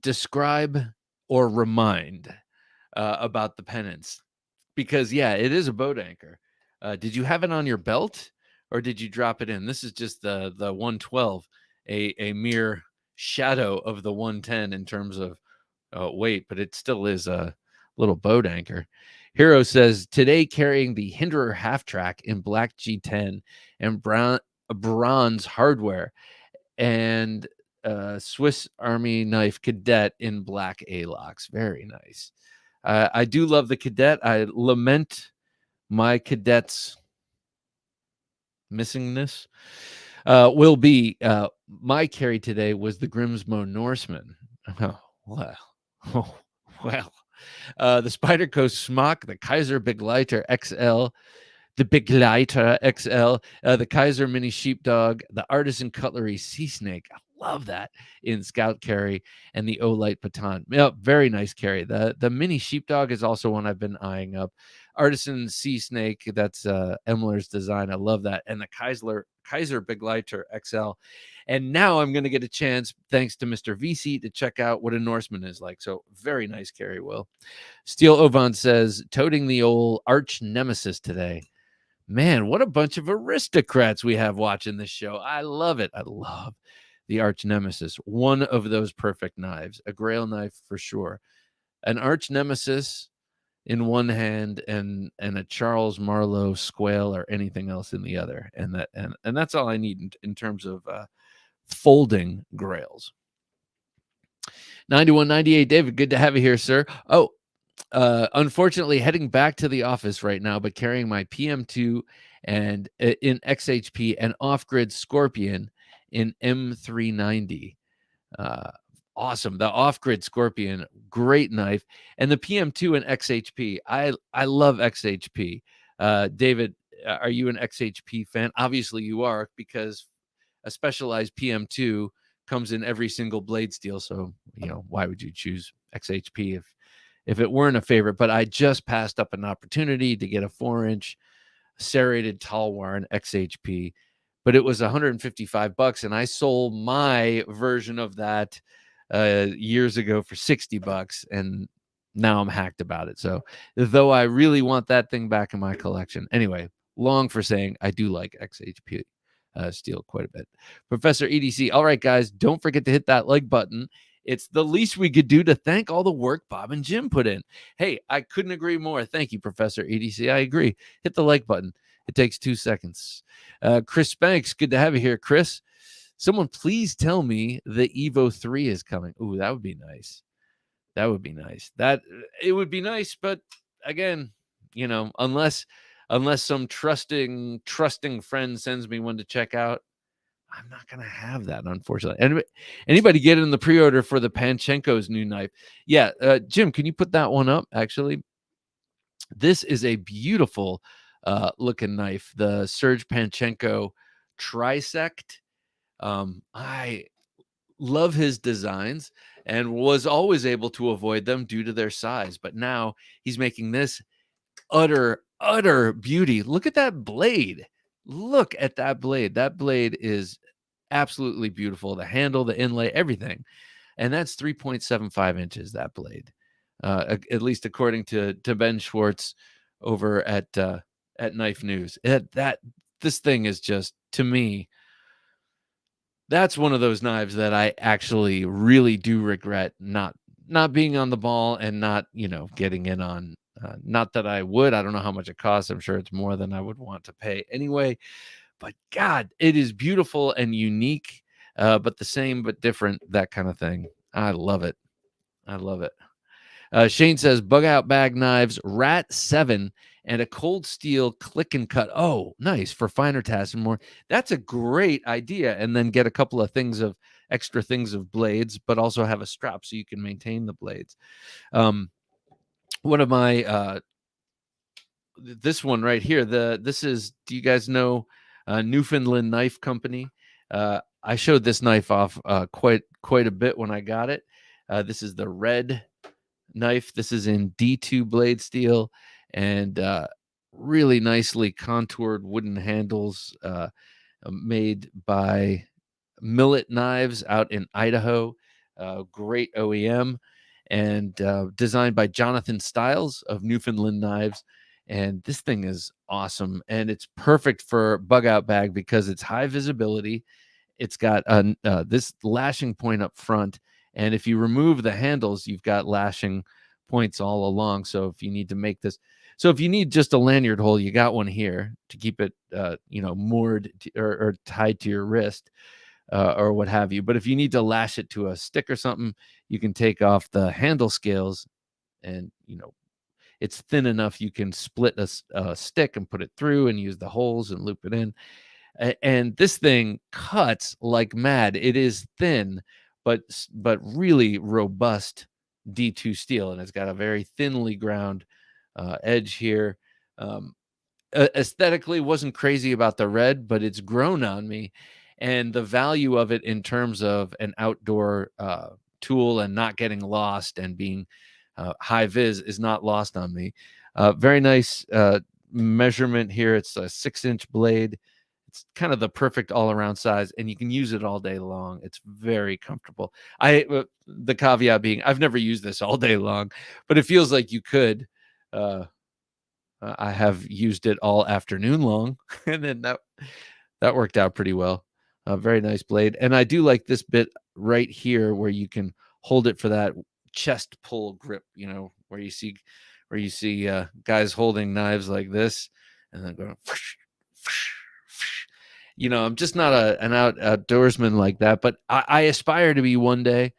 Describe or remind about the penance, because it is a boat anchor. Did you have it on your belt, or did you drop it in? This is just the 112, a mere shadow of the 110 in terms of weight, but it still is a little boat anchor. Hero says, today carrying the Hinderer half track in black G10 and bronze hardware, and Swiss Army knife cadet in black A-locks. Very nice. I do love the cadet. I lament my cadet's missingness. Will be my carry today was the Grimsmo Norseman. Oh, well. Oh, well. The Spider Coast Smock, the Kaiser Big Lighter XL, the Big Lighter XL, the Kaiser Mini Sheepdog, the Artisan Cutlery Sea Snake. I love that in Scout carry, and the Olight Baton. Yeah, very nice carry. The Mini Sheepdog is also one I've been eyeing up. Artisan Sea Snake, that's Emler's design. I love that. And the Kaiser Big Lighter XL. And now I'm going to get a chance, thanks to Mr. VC, to check out what a Norseman is like. So very nice carry, Will. Steel Ovan says, toting the old arch nemesis today. Man, what a bunch of aristocrats we have watching this show. I love it. I love the arch nemesis. One of those perfect knives, a grail knife for sure. An arch nemesis in one hand and a Charles Marlowe squale or anything else in the other. And that's all I need in terms of folding grails. 9198 David, good to have you here, sir. Oh, unfortunately heading back to the office right now, but carrying my PM2 and in XHP and off-grid Scorpion in M390. Awesome. The off-grid Scorpion, great knife. And the PM2 and XHP. I love XHP. David, are you an XHP fan? Obviously you are, because a specialized PM2 comes in every single blade steel. So, why would you choose XHP if it weren't a favorite? But I just passed up an opportunity to get a 4-inch serrated Talwar XHP, but it was $155, and I sold my version of that years ago for $60, and now I'm hacked about it. So though I really want that thing back in my collection. Anyway, long for saying I do like XHP steel quite a bit. Professor EDC. All right, guys, don't forget to hit that like button. It's the least we could do to thank all the work Bob and Jim put in. Hey, I couldn't agree more. Thank you, Professor EDC. I agree. Hit the like button. It takes 2 seconds. Chris Spanks, good to have you here, Chris. Someone please tell me the Evo 3 is coming. Ooh, that would be nice. That would be nice. It would be nice, but again, unless some trusting friend sends me one to check out, I'm not going to have that, unfortunately. Anybody get in the pre-order for the Panchenko's new knife? Yeah, Jim, can you put that one up, actually? This is a beautiful looking knife, the Serge Panchenko Trisect. I love his designs and was always able to avoid them due to their size. But now he's making this utter beauty. Look at that blade. Look at that blade. That blade is absolutely beautiful. The handle, the inlay, everything. And that's 3.75 inches, that blade. At least according to Ben Schwartz over at Knife News. This thing is just, to me, that's one of those knives that I actually really do regret not being on the ball and not, getting in on. Not that I would. I don't know how much it costs. I'm sure it's more than I would want to pay anyway. But God, it is beautiful and unique, but the same but different, that kind of thing. I love it. I love it. Shane says, Bugout bag knives, Rat 7, and a cold steel click and cut. Oh, nice, for finer tasks and more. That's a great idea. And then get a couple of extra things of blades, but also have a strap so you can maintain the blades. one of my this one right here. This is, do you guys know Newfoundland Knife Company? I showed this knife off quite a bit when I got it. This is the red knife. This is in D2 blade steel, and really nicely contoured wooden handles, made by Millet Knives out in Idaho. Great OEM, and designed by Jonathan Stiles of Newfoundland Knives. And this thing is awesome, and it's perfect for bug out bag because it's high visibility. It's got this lashing point up front, and if you remove the handles, you've got lashing points all along. So if you need to make this, so if you need just a lanyard hole, you got one here to keep it, moored or tied to your wrist, or what have you. But if you need to lash it to a stick or something, you can take off the handle scales, and it's thin enough you can split a stick and put it through and use the holes and loop it in. And this thing cuts like mad. It is thin, but really robust D2 steel, and it's got a very thinly ground edge here. Um, Aesthetically, wasn't crazy about the red, but it's grown on me, and the value of it in terms of an outdoor tool and not getting lost and being high vis is not lost on me. Very nice measurement here. It's a 6-inch blade. It's kind of the perfect all-around size, and you can use it all day long. It's very comfortable. The caveat being, I've never used this all day long, but it feels like you could. I have used it all afternoon long, and then that worked out pretty well. Very nice blade, and I do like this bit right here where you can hold it for that chest pull grip. Where you see guys holding knives like this, and then going. I'm just not an outdoorsman like that, but I aspire to be one day.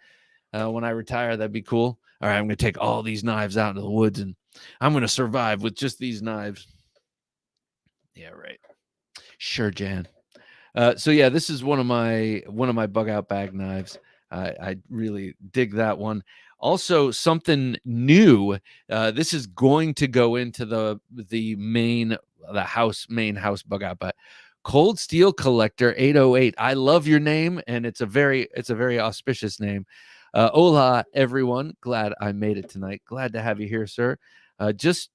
When I retire, that'd be cool. All right, I'm going to take all these knives out into the woods, and I'm going to survive with just these knives. Yeah, right. Sure, Jan. So yeah, this is one of my bug out bag knives. I really dig that one. Also, something new. This is going to go into the main house bug out, but Cold Steel Collector 808. I love your name, and it's a very auspicious name. Hola, everyone. Glad I made it tonight. Glad to have you here, sir. Just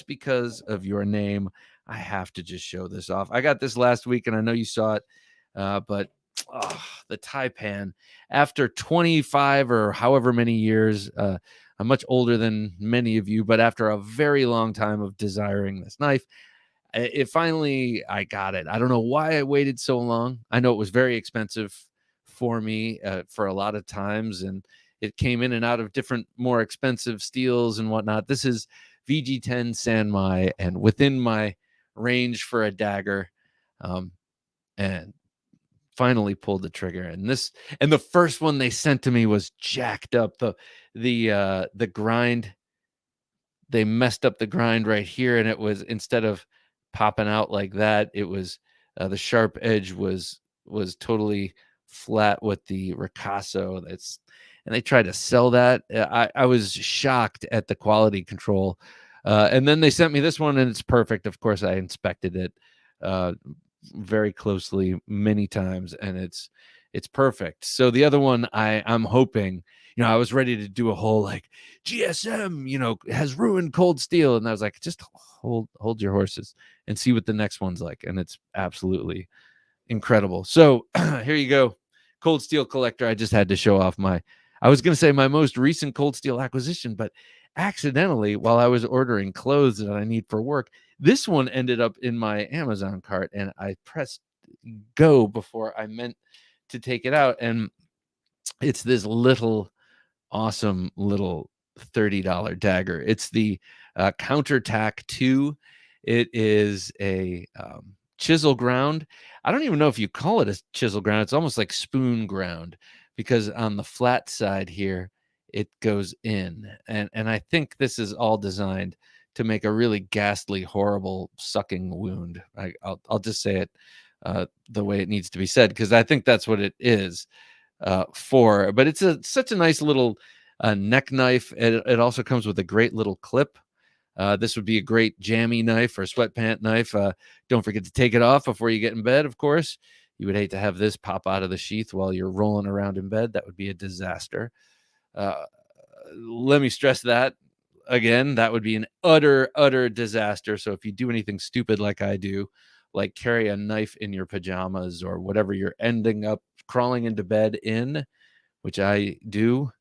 because of your name, I have to just show this off. I got this last week, and I know you saw it, but the taipan. After 25 or however many years, I'm much older than many of you, but after a very long time of desiring this knife, I got it. I don't know why I waited so long. I know it was very expensive for me for a lot of times, and it came in and out of different, more expensive steels and whatnot. This is VG10 Sanmai, and within my range for a dagger, and finally pulled the trigger. And the first one they sent to me was jacked up. The grind, they messed up the grind right here, and it was, instead of popping out like that, it was the sharp edge was totally flat with the ricasso. And they tried to sell that. I was shocked at the quality control. And then they sent me this one, and it's perfect. Of course, I inspected it very closely many times, and it's perfect. So the other one, I'm hoping, I was ready to do a whole like GSM, has ruined Cold Steel, and I was like, just hold your horses and see what the next one's like, and it's absolutely incredible. So here you go, Cold Steel Collector. I just had to show off I was going to say my most recent Cold Steel acquisition, but accidentally, while I was ordering clothes that I need for work, this one ended up in my Amazon cart, and I pressed go before I meant to take it out. And it's this awesome little $30 dagger. It's the Counterattack 2. It is a chisel ground. I don't even know if you call it a chisel ground. It's almost like spoon ground, because on the flat side here, it goes in. And I think this is all designed to make a really ghastly, horrible sucking wound. I'll just say it the way it needs to be said, because I think that's what it is for. But it's such a nice little a neck knife. It also comes with a great little clip. This would be a great jammy knife or sweatpant knife. Don't forget to take it off before you get in bed, of course. You would hate to have this pop out of the sheath while you're rolling around in bed. That would be a disaster. Let me stress that again. That would be an utter disaster. So if you do anything stupid like I do, like carry a knife in your pajamas or whatever you're ending up crawling into bed in, which I do,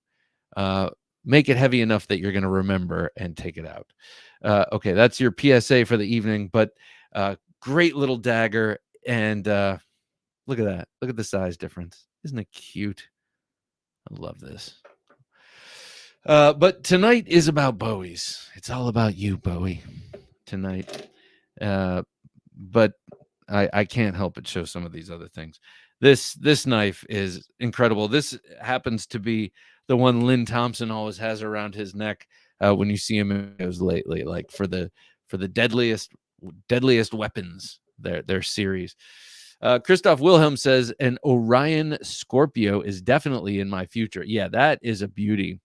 make it heavy enough that you're going to remember and take it out. Okay, that's your PSA for the evening, but great little dagger. And look at that. Look at the size difference. Isn't it cute? I love this. But tonight is about Bowies. It's all about you, Bowie, tonight. But I can't help but show some of these other things. This knife is incredible. This happens to be the one Lynn Thompson always has around his neck when you see him in videos lately, like for the deadliest weapons, their series. Christoph Wilhelm says an Orion Scorpio is definitely in my future. Yeah, that is a beauty.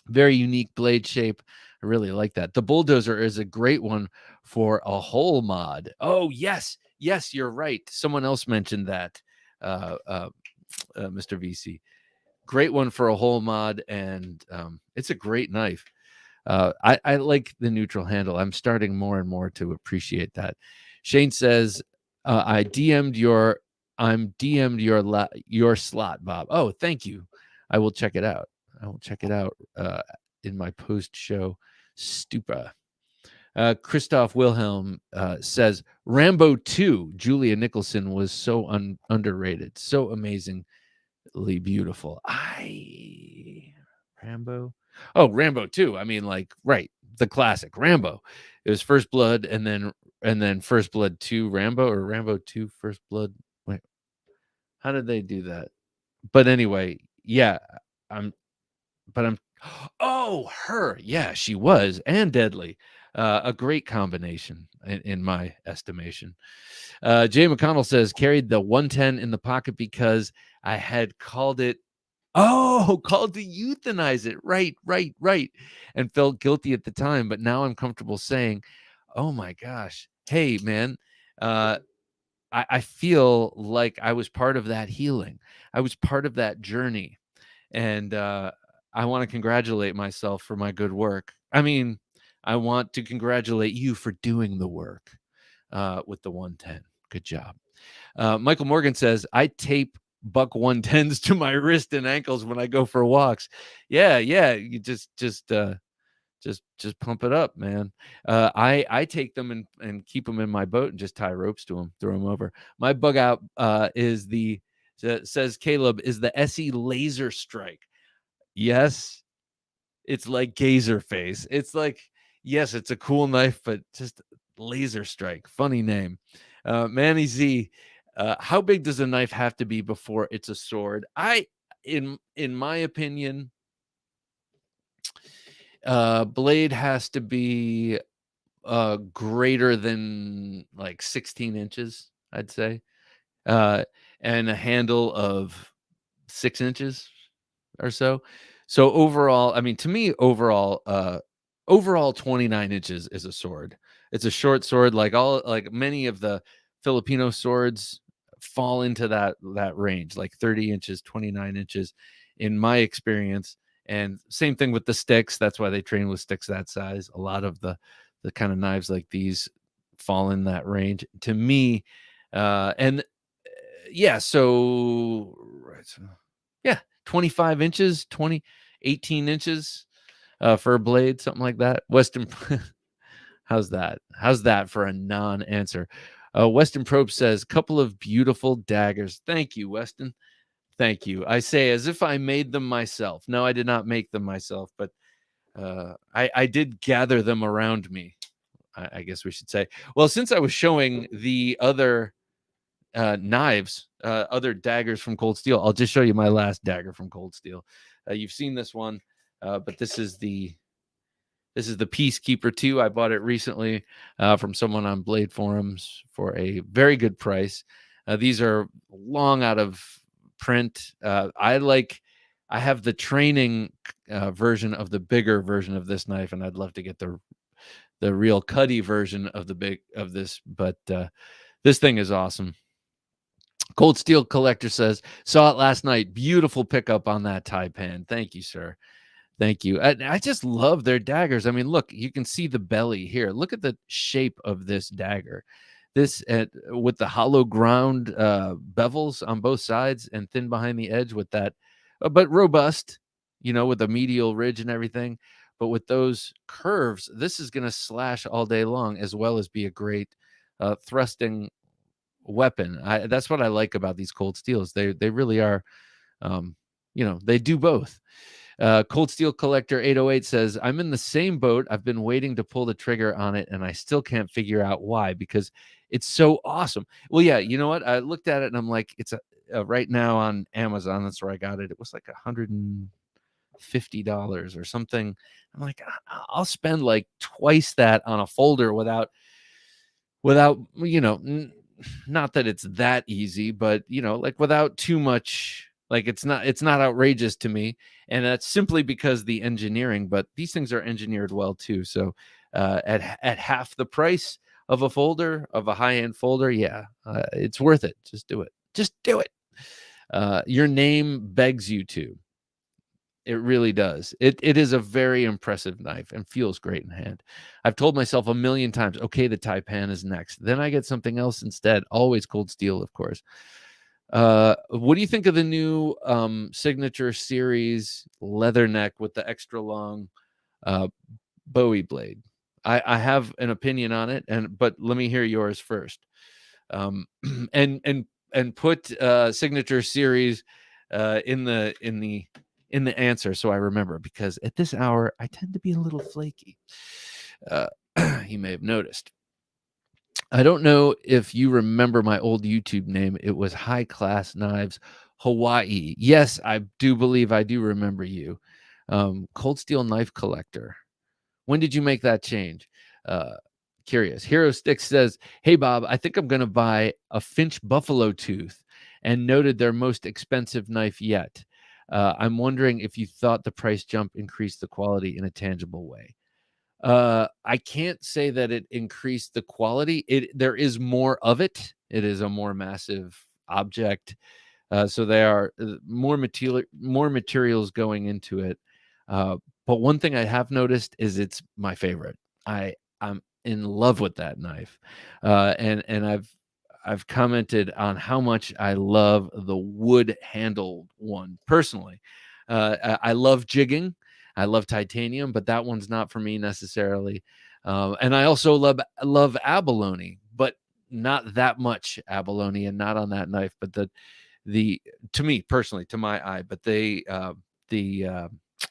Very unique blade shape. I really like that. The Bulldozer is a great one for a hole mod. Oh, yes, you're right. Someone else mentioned that, Mr. VC. Great one for a hole mod, and it's a great knife. I like the neutral handle. I'm starting more and more to appreciate that. Shane says, I'm DM'd your slot, Bob. Oh, thank you. I will check it out. In my post-show stupa. Christoph Wilhelm says, Rambo 2, Julia Nicholson was so underrated, so amazingly beautiful. Rambo 2. I mean, like, right, the classic Rambo. It was First Blood and then First Blood 2 Rambo, or Rambo 2 First Blood. Wait, how did they do that? But anyway, yeah, I'm her. Yeah, she was, and deadly. A great combination in my estimation. Jay McConnell says, carried the 110 in the pocket because I had called to euthanize it. Right. And felt guilty at the time, but now I'm comfortable saying, oh my gosh, hey man, I feel like I was part of that healing. I was part of that journey. And I want to congratulate myself for my good work. I mean, I want to congratulate you for doing the work with the 110. Good job. Michael Morgan says, I tape buck 110s to my wrist and ankles when I go for walks. Yeah. You just pump it up, man. I take them and keep them in my boat and just tie ropes to them, throw them over. My Bugout says Caleb, is the SE Laser Strike. Yes, it's like Gazer Face. It's like, yes, it's a cool knife, but just Laser Strike. Funny name. Manny Z, how big does a knife have to be before it's a sword? In my opinion, blade has to be greater than like 16 inches, I'd say, and a handle of 6 inches or so. So overall, I mean, to me, overall 29 inches is a sword. It's a short sword, like many of the Filipino swords fall into that range, like 30 inches, 29 inches, in my experience. And same thing with the sticks. That's why they train with sticks that size. A lot of the kind of knives like these fall in that range to me. Yeah, so yeah, 25 inches, 18 inches for a blade, something like that. Weston, how's that for a non-answer? Weston Probe says, couple of beautiful daggers. Thank you, Weston. Thank you. I say as if I made them myself. No, I did not make them myself, but I did gather them around me, I guess we should say. Well, since I was showing the other knives, other daggers from Cold Steel, I'll just show you my last dagger from Cold Steel. You've seen this one, but this is the Peacekeeper 2. I bought it recently from someone on Blade Forums for a very good price. These are long out of print. I like I have the training version of the bigger version of this knife, and I'd love to get the real cutty version of this. But this thing is awesome. Cold Steel Collector says, saw it last night. Beautiful pickup on that taipan. Thank you, sir. Thank you. I just love their daggers. I mean, look, you can see the belly here. Look at the shape of this dagger. This with the hollow ground bevels on both sides and thin behind the edge with that, but robust, with a medial ridge and everything. But with those curves, this is going to slash all day long as well as be a great thrusting weapon. That's what I like about these Cold Steels. They really are, they do both. Cold Steel Collector 808 says, I'm in the same boat. I've been waiting to pull the trigger on it, and I still can't figure out why, because it's so awesome. Well, yeah, you know what? I looked at it, and I'm like, it's right now on Amazon. That's where I got it. It was like $150 or something. I'm like, I'll spend like twice that on a folder without, not that it's that easy, but like without too much. Like it's not outrageous to me, and that's simply because the engineering. But these things are engineered well too. So at half the price of a folder, of a high-end folder, yeah, it's worth it. Just do it. Just do it. Your name begs you to. It really does. It is a very impressive knife and feels great in hand. I've told myself a million times, okay, the taipan is next. Then I get something else instead. Always Cold Steel, of course. What do you think of the new signature series leather neck with the extra long Bowie blade? I have an opinion on it, but let me hear yours first. And put signature series in the answer so I remember, because at this hour I tend to be a little flaky. You may have noticed. I don't know if you remember my old YouTube name. It was High Class Knives Hawaii. Yes, I do believe I do remember you. Cold Steel Knife Collector. When did you make that change? Curious. Hero Stick says, hey, Bob, I think I'm going to buy a Finch Buffalo Tooth, and noted their most expensive knife yet. I'm wondering if you thought the price jump increased the quality in a tangible way. I can't say that it increased the quality. There is more of it. It is a more massive object. So there are more materials going into it. But one thing I have noticed is it's my favorite. I'm in love with that knife. And I've commented on how much I love the wood handled one personally. I love jigging. I love titanium, but that one's not for me necessarily. And I also love abalone, but not that much abalone, and not on that knife. But to me personally, to my eye, but the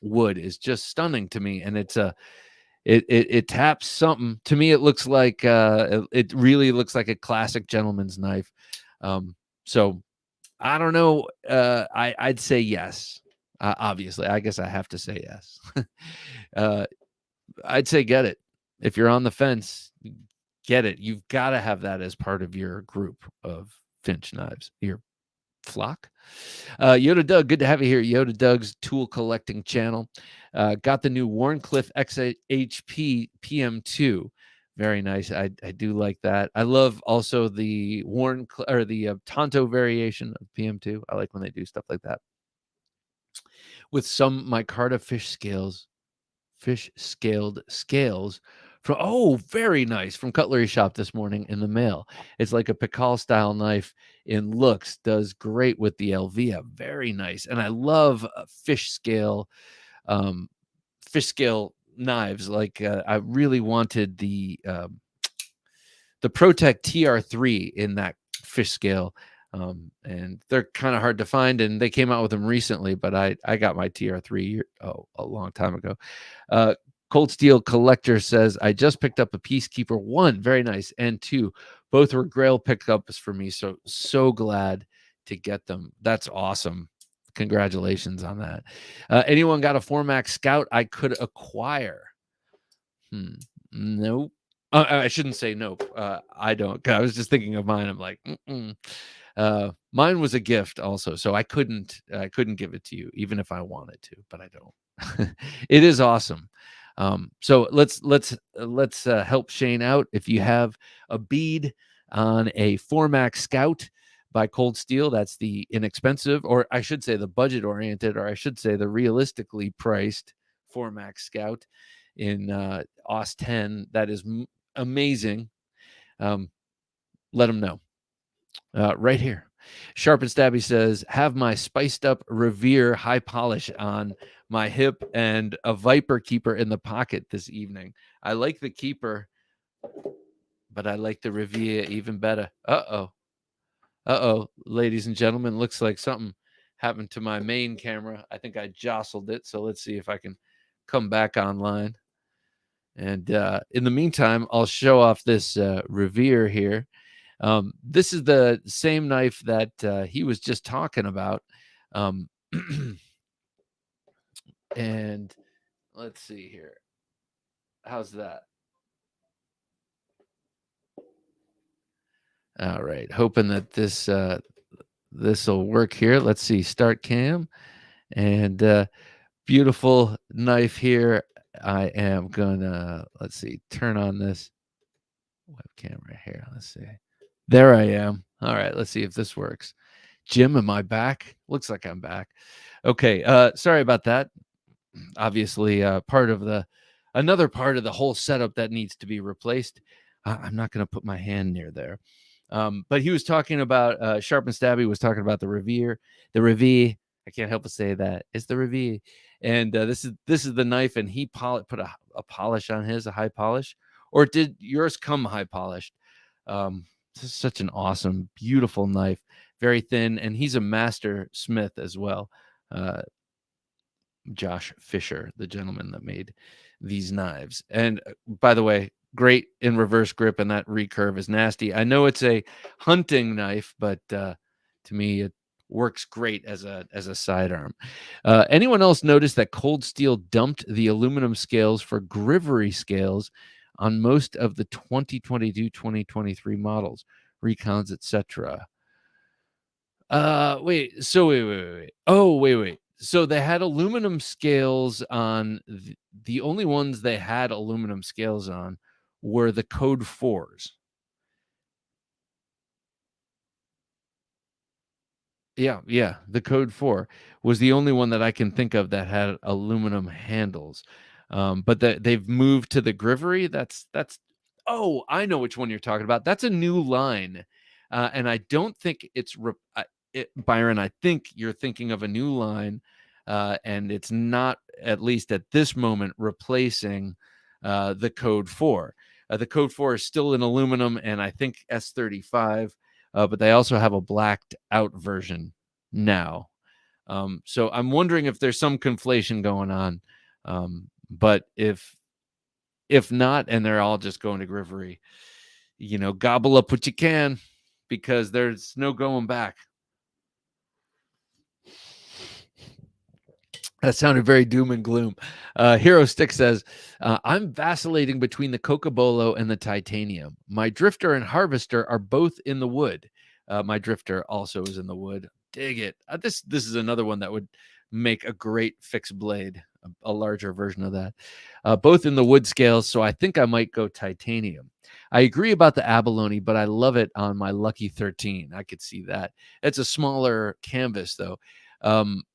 wood is just stunning to me, and it taps something to me. It looks like it really looks like a classic gentleman's knife. So I don't know. I'd say yes. Obviously, I guess I have to say yes. I'd say get it. If you're on the fence, get it. You've got to have that as part of your group of Finch knives, your flock. Yoda Doug, good to have you here. Yoda Doug's tool collecting channel. Got the new Warncliffe XHP PM2. Very nice. I do like that. I love also the Tonto variation of PM2. I like when they do stuff like that. With some micarta fish scaled scales from, very nice, from Cutlery Shop this morning in the mail. It's like a Pical style knife in looks, does great with the Elvia. Very nice. And I love fish scale knives. Like I really wanted the Protec TR3 in that fish scale. And they're kind of hard to find, and they came out with them recently, but I got my TR3 a long time ago. Cold Steel Collector says, I just picked up a Peacekeeper 1, very nice, and 2. Both were Grail pickups for me, so glad to get them. That's awesome. Congratulations on that. Anyone got a Formax Scout I could acquire? Nope. I shouldn't say nope. I don't. I was just thinking of mine. I'm like, Mine was a gift also, so I couldn't give it to you even if I wanted to, but I don't. It is awesome. So let's help Shane out. If you have a bead on a Formax Scout by Cold Steel, that's the inexpensive, or I should say the budget oriented, or I should say the realistically priced Formax Scout in AUS 10. That is amazing. Let them know. Right here. Sharp and Stabby says, have my spiced up Revere high polish on my hip and a Viper keeper in the pocket this evening. I like the keeper, but I like the Revere even better. Uh-oh, ladies and gentlemen, looks like something happened to my main camera. I think I jostled it, so let's see if I can come back online. And in the meantime, I'll show off this Revere here. This is the same knife that he was just talking about. And let's see here. How's that? All right. Hoping that this will work here. Let's see. Start cam. And beautiful knife here. I am gonna, let's see, turn on this webcam right here. Let's see. There I am. All right, let's see if this works. Jim, am I back? Looks like I'm back. Okay, sorry about that. Obviously, another part of the whole setup that needs to be replaced. I'm not going to put my hand near there. But he was talking about Sharp and Stabby was talking about the Revere. I can't help but say that it's the Revere. And this is the knife, and he put a polish on his, a high polish, or did yours come high polished? This is such an awesome, beautiful knife, very thin, and he's a master smith as well. Josh Fisher, the gentleman that made these knives. And by the way, great in reverse grip, and that recurve is nasty. I know it's a hunting knife, but to me, it works great as a sidearm. Anyone else notice that Cold Steel dumped the aluminum scales for Grivery scales on most of the 2022-2023 models, recons, etc.? Wait. Oh, wait. So they had aluminum scales on the only ones they had aluminum scales on were the Code 4s. Yeah. The Code 4 was the only one that I can think of that had aluminum handles. But they've moved to the Grivery. That's oh, I know which one you're talking about. That's a new line. And I don't think it's Byron, I think you're thinking of a new line, and it's not, at least at this moment, replacing the Code 4. The Code 4 is still in aluminum, and I think S35, but they also have a blacked out version now. So I'm wondering if there's some conflation going on. But if not, and they're all just going to Grivery, gobble up what you can, because there's no going back. That sounded very doom and gloom. Hero Stick says, I'm vacillating between the Cocobolo and the Titanium. My Drifter and Harvester are both in the wood. My Drifter also is in the wood. Dig it. This is another one that would make a great fixed blade, a larger version of that. Both in the wood scales, so I think I might go Titanium. I agree about the Abalone, but I love it on my Lucky 13. I could see that. It's a smaller canvas, though.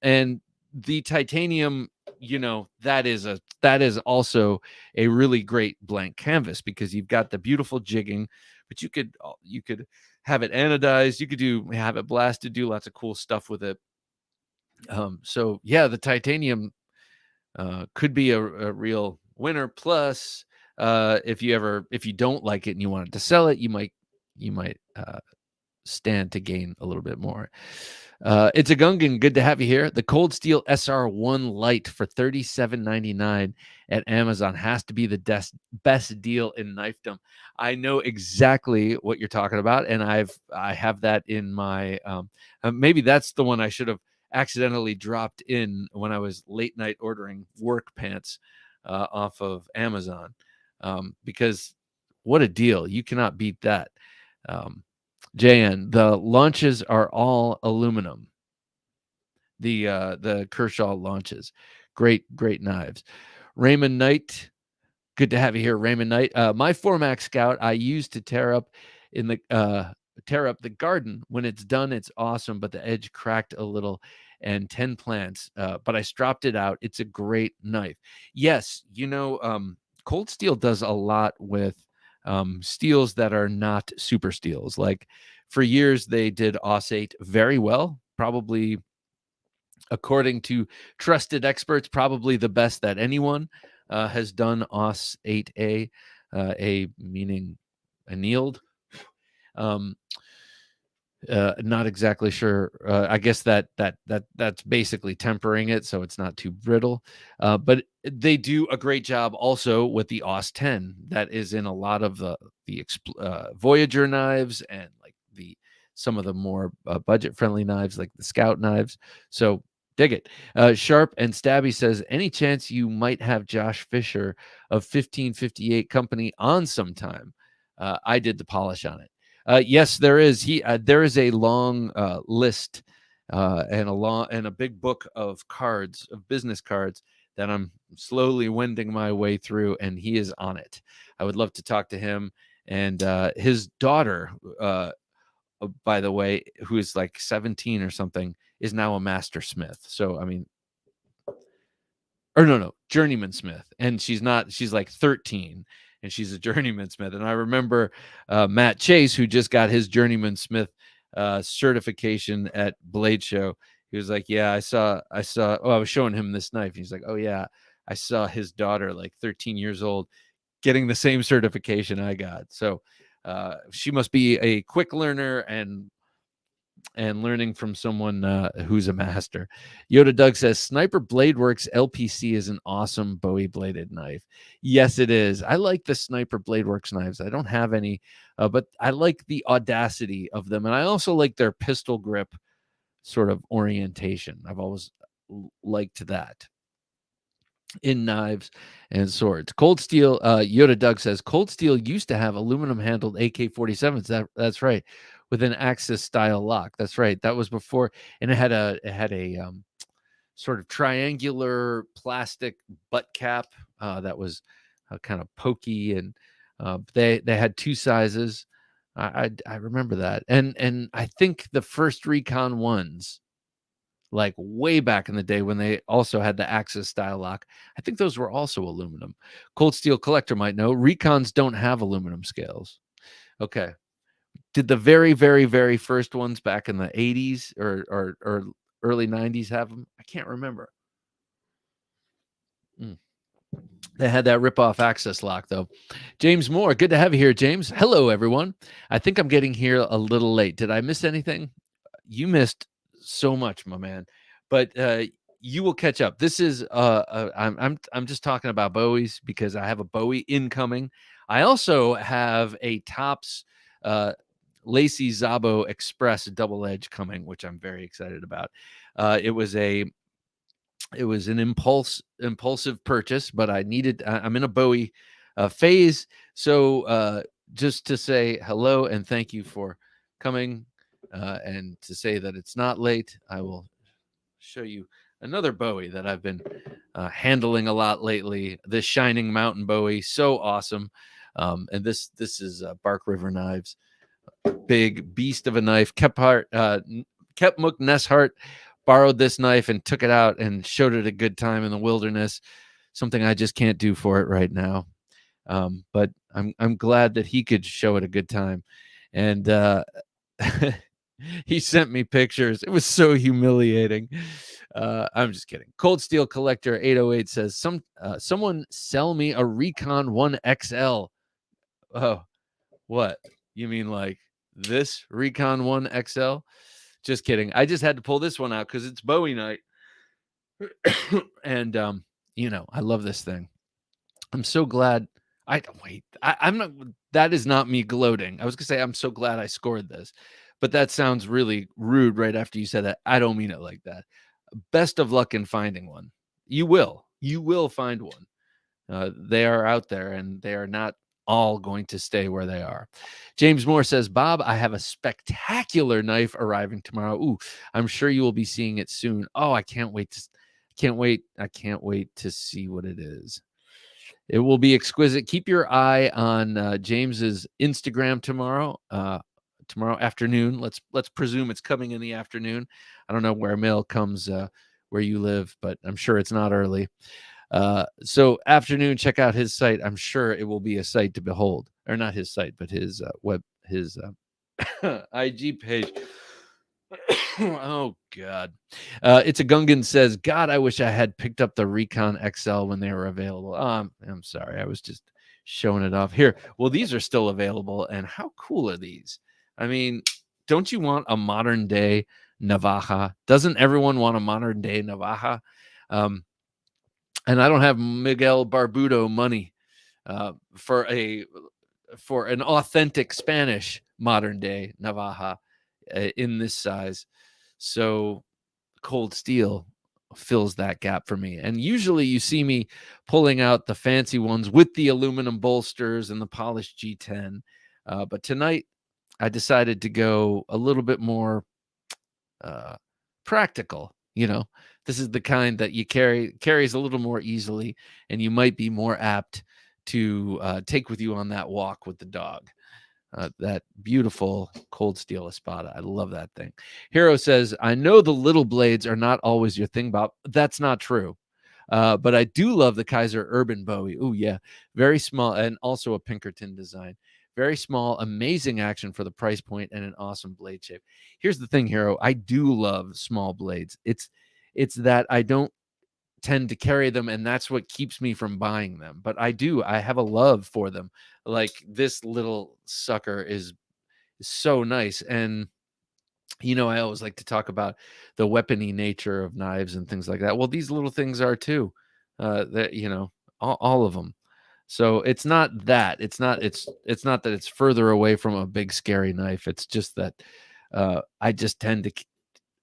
And the Titanium, that is also a really great blank canvas, because you've got the beautiful jigging, but you could have it anodized, you could have it blasted, do lots of cool stuff with it. So yeah, the Titanium could be a real winner. Plus, if you don't like it and you wanted to sell it, you might stand to gain a little bit more. It's a Gungan. Good to have you here. The Cold Steel SR1 Lite for $37.99 at Amazon has to be the best deal in knifedom. I know exactly what you're talking about, and I have that in my maybe that's the one I should have accidentally dropped in when I was late night ordering work pants off of Amazon, because what a deal. You cannot beat that. JN, the launches are all aluminum. The Kershaw launches. Great knives. Raymond Knight, good to have you here, Raymond Knight. My Formax Scout I used to tear up the garden. When it's done, it's awesome, but the edge cracked a little and 10 plants. But I stropped it out. It's a great knife. Yes, Cold Steel does a lot with steels that are not super steels. Like for years, they did Aus 8 very well, probably according to trusted experts, probably the best that anyone has done Aus 8A, A meaning annealed. Not exactly sure. I guess that's basically tempering it so it's not too brittle. But they do a great job also with the Aus 10 that is in a lot of the Voyager knives and like some of the more budget friendly knives like the Scout knives. So dig it. Sharp and Stabby says, any chance you might have Josh Fisher of 1558 Company on sometime? I did the polish on it. Yes, there is. There is a long list and a big book of business cards that I'm slowly wending my way through, and he is on it. I would love to talk to him and his daughter. By the way, who is like 17 or something, is now a master smith. So I mean, or no, journeyman smith, and she's like 13 and she's a journeyman smith. And I remember Matt Chase, who just got his journeyman smith certification at Blade Show. He was like, yeah, I saw I was showing him this knife. He's like, oh yeah, I saw his daughter, like 13 years old, getting the same certification I got. So she must be a quick learner and learning from someone who's a master. Yoda Doug says, Sniper Bladeworks LPC is an awesome Bowie bladed knife. Yes, it is. I like the Sniper Bladeworks knives. I don't have any, but I like the audacity of them. And I also like their pistol grip sort of orientation. I've always liked that in knives and swords. Cold Steel, Yoda Doug says, Cold Steel used to have aluminum handled AK-47s. That's right, with an Axis style lock. That's right. That was before, and it had a sort of triangular plastic butt cap that was kind of pokey, and they had two sizes. I remember that, and I think the first Recon ones, like way back in the day when they also had the Axis style lock, I think those were also aluminum. Cold Steel Collector might know. Recons don't have aluminum scales. Okay. Did the very, very, very first ones back in the 80s or early 90s have them? I can't remember. They had that rip-off access lock, though. James Moore, good to have you here, James. Hello, everyone. I think I'm getting here a little late. Did I miss anything? You missed so much, my man. But you will catch up. This is I'm just talking about Bowies because I have a Bowie incoming. I also have a Topps Lacey Zabo Express double edge coming, which I'm very excited about. It was an impulsive purchase, but I'm in a Bowie phase. So just to say hello and thank you for coming, and to say that it's not late, I will show you another Bowie that I've been handling a lot lately. This Shining Mountain Bowie, so awesome. And this is Bark River Knives, big beast of a knife. Kepmook Nesshart borrowed this knife and took it out and showed it a good time in the wilderness, something I just can't do for it right now. But I'm glad that he could show it a good time. And he sent me pictures. It was so humiliating. I'm just kidding. Cold Steel Collector 808 says, someone sell me a Recon 1 XL. Oh, what? You mean like this Recon 1 XL? Just kidding. I just had to pull this one out because it's Bowie night. And I love this thing. I'm so glad. I'm not. That is not me gloating. I was gonna say I'm so glad I scored this, but that sounds really rude right after you said that. I don't mean it like that. Best of luck in finding one. You will find one. They are out there, and they are not all going to stay where they are. James Moore says, Bob, I have a spectacular knife arriving tomorrow. Ooh, I'm sure you will be seeing it soon. Oh, I can't wait to see what it is. It will be exquisite. Keep your eye on James's Instagram tomorrow. Tomorrow afternoon. Let's presume it's coming in the afternoon. I don't know where mail comes where you live, but I'm sure it's not early. So afternoon, check out his site. I'm sure it will be a sight to behold, or not his site, but his his IG page. Oh God. It's a Gungan says, God, I wish I had picked up the Recon XL when they were available. I'm sorry, I was just showing it off here. Well, these are still available, and how cool are these? I mean, don't you want a modern day Navaja? Doesn't everyone want a modern day Navaja? And I don't have Miguel Barbudo money for an authentic Spanish modern day Navaja in this size. So Cold Steel fills that gap for me. And usually you see me pulling out the fancy ones with the aluminum bolsters and the polished G10. But tonight I decided to go a little bit more practical. This is the kind that you carries a little more easily, and you might be more apt to take with you on that walk with the dog. That beautiful Cold Steel Espada. I love that thing. Hero says, I know the little blades are not always your thing, Bob. That's not true. But I do love the Kaiser Urban Bowie. Oh, yeah. Very small, and also a Pinkerton design. Very small, amazing action for the price point, and an awesome blade shape. Here's the thing, Hero. I do love small blades. It's that I don't tend to carry them, and that's what keeps me from buying them. But I have a love for them. Like this little sucker is so nice. And I always like to talk about the weapony nature of knives and things like that. Well, these little things are too. That all of them. So it's not that it's not that it's further away from a big scary knife. It's just that I just tend to,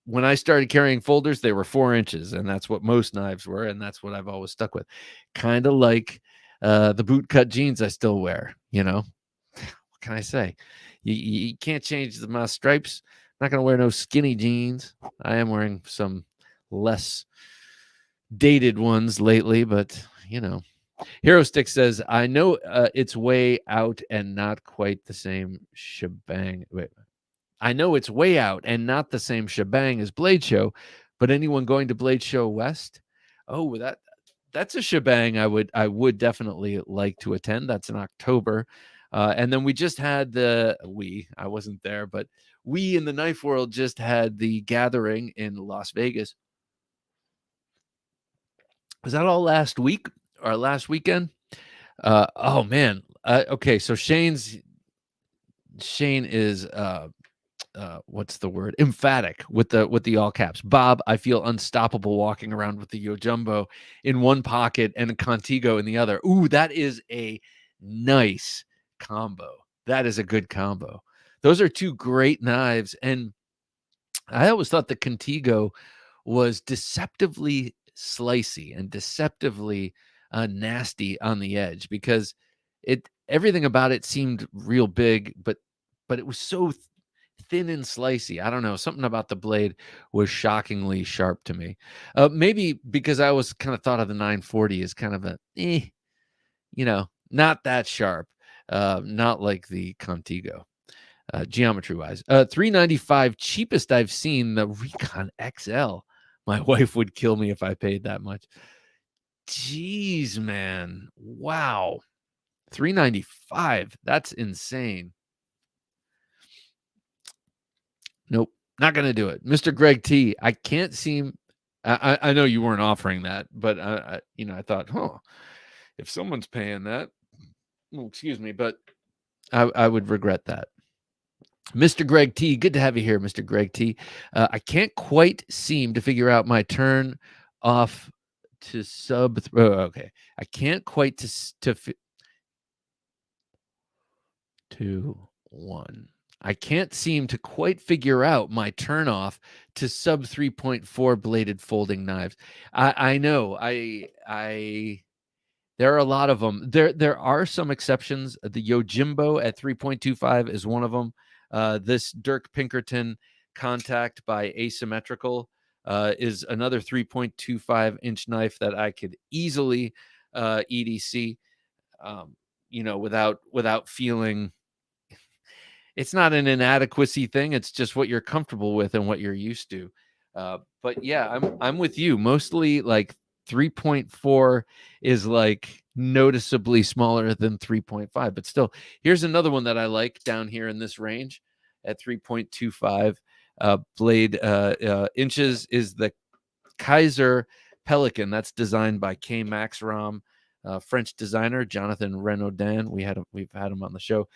when I started carrying folders, they were 4 inches, and that's what most knives were, and that's what I've always stuck with. Kind of like the boot cut jeans I still wear. What can I say? You can't change my stripes. I'm not gonna wear no skinny jeans. I am wearing some less dated ones lately, but Hero Stick says, I know it's way out and not quite the same shebang. Wait. I know it's way out and not the same shebang as Blade Show, but anyone going to Blade Show West? Oh, that's a shebang I would definitely like to attend. That's in October. And then we just had I wasn't there, but we in the knife world just had the gathering in Las Vegas. Was that all last week or last weekend? Oh man. Okay, so Shane is what's the word? Emphatic with the all caps. Bob, I feel unstoppable walking around with the Yojumbo in one pocket and a Contigo in the other. Ooh, that is a nice combo. That is a good combo. Those are two great knives, and I always thought the Contigo was deceptively slicey and deceptively nasty on the edge, because everything about it seemed real big, but it was so thin and slicey. I don't know. Something about the blade was shockingly sharp to me. Maybe because I was kind of thought of the 940 as kind of not that sharp. Not like the Contigo. Geometry wise, $395, cheapest I've seen, the Recon XL. My wife would kill me if I paid that much. Jeez, man. Wow. $395. That's insane. Nope. Not going to do it. Mr. Greg T, I can't seem. I know you weren't offering that, but I thought, if someone's paying that, well, excuse me, but I would regret that. Mr. Greg T, good to have you here, Mr. Greg T. I can't quite seem to figure out my turn off to sub. Okay, I can't quite I can't seem to quite figure out my turn off to sub 3.4 bladed folding knives. I know. There are a lot of them. There are some exceptions. The Yojimbo at 3.25 is one of them. This Dirk Pinkerton Contact by Asymmetrical is another 3.25-inch knife that I could easily EDC, without feeling. It's not an inadequacy thing. It's just what you're comfortable with and what you're used to. But yeah, I'm with you. Mostly like 3.4 is like noticeably smaller than 3.5, but still, here's another one that I like down here in this range at 3.25 blade inches is the Kaiser Pelican. That's designed by K. Max Rom, French designer Jonathan Renaudin. We've had him on the show.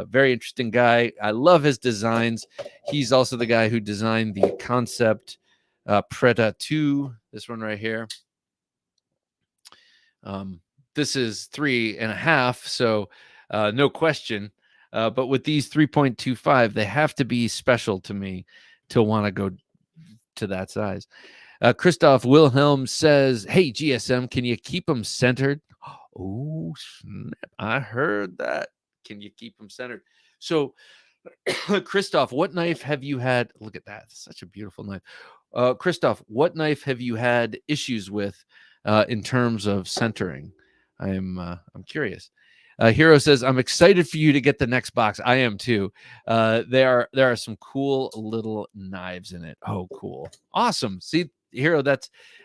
Very interesting guy. I love his designs. He's also the guy who designed the concept Preta 2. This one right here. This is 3.5, so no question. But with these 3.25, they have to be special to me to want to go to that size. Christoph Wilhelm says, "Hey, GSM, can you keep them centered?" Oh, snap. I heard that. Can you keep them centered? So, Christoph, what knife have you had? Look at that. Such a beautiful knife. Christoph, what knife have you had issues with in terms of centering? I'm curious. Hero says, "I'm excited for you to get the next box." I am too. There are some cool little knives in it. Oh, cool. Awesome. See, Hero,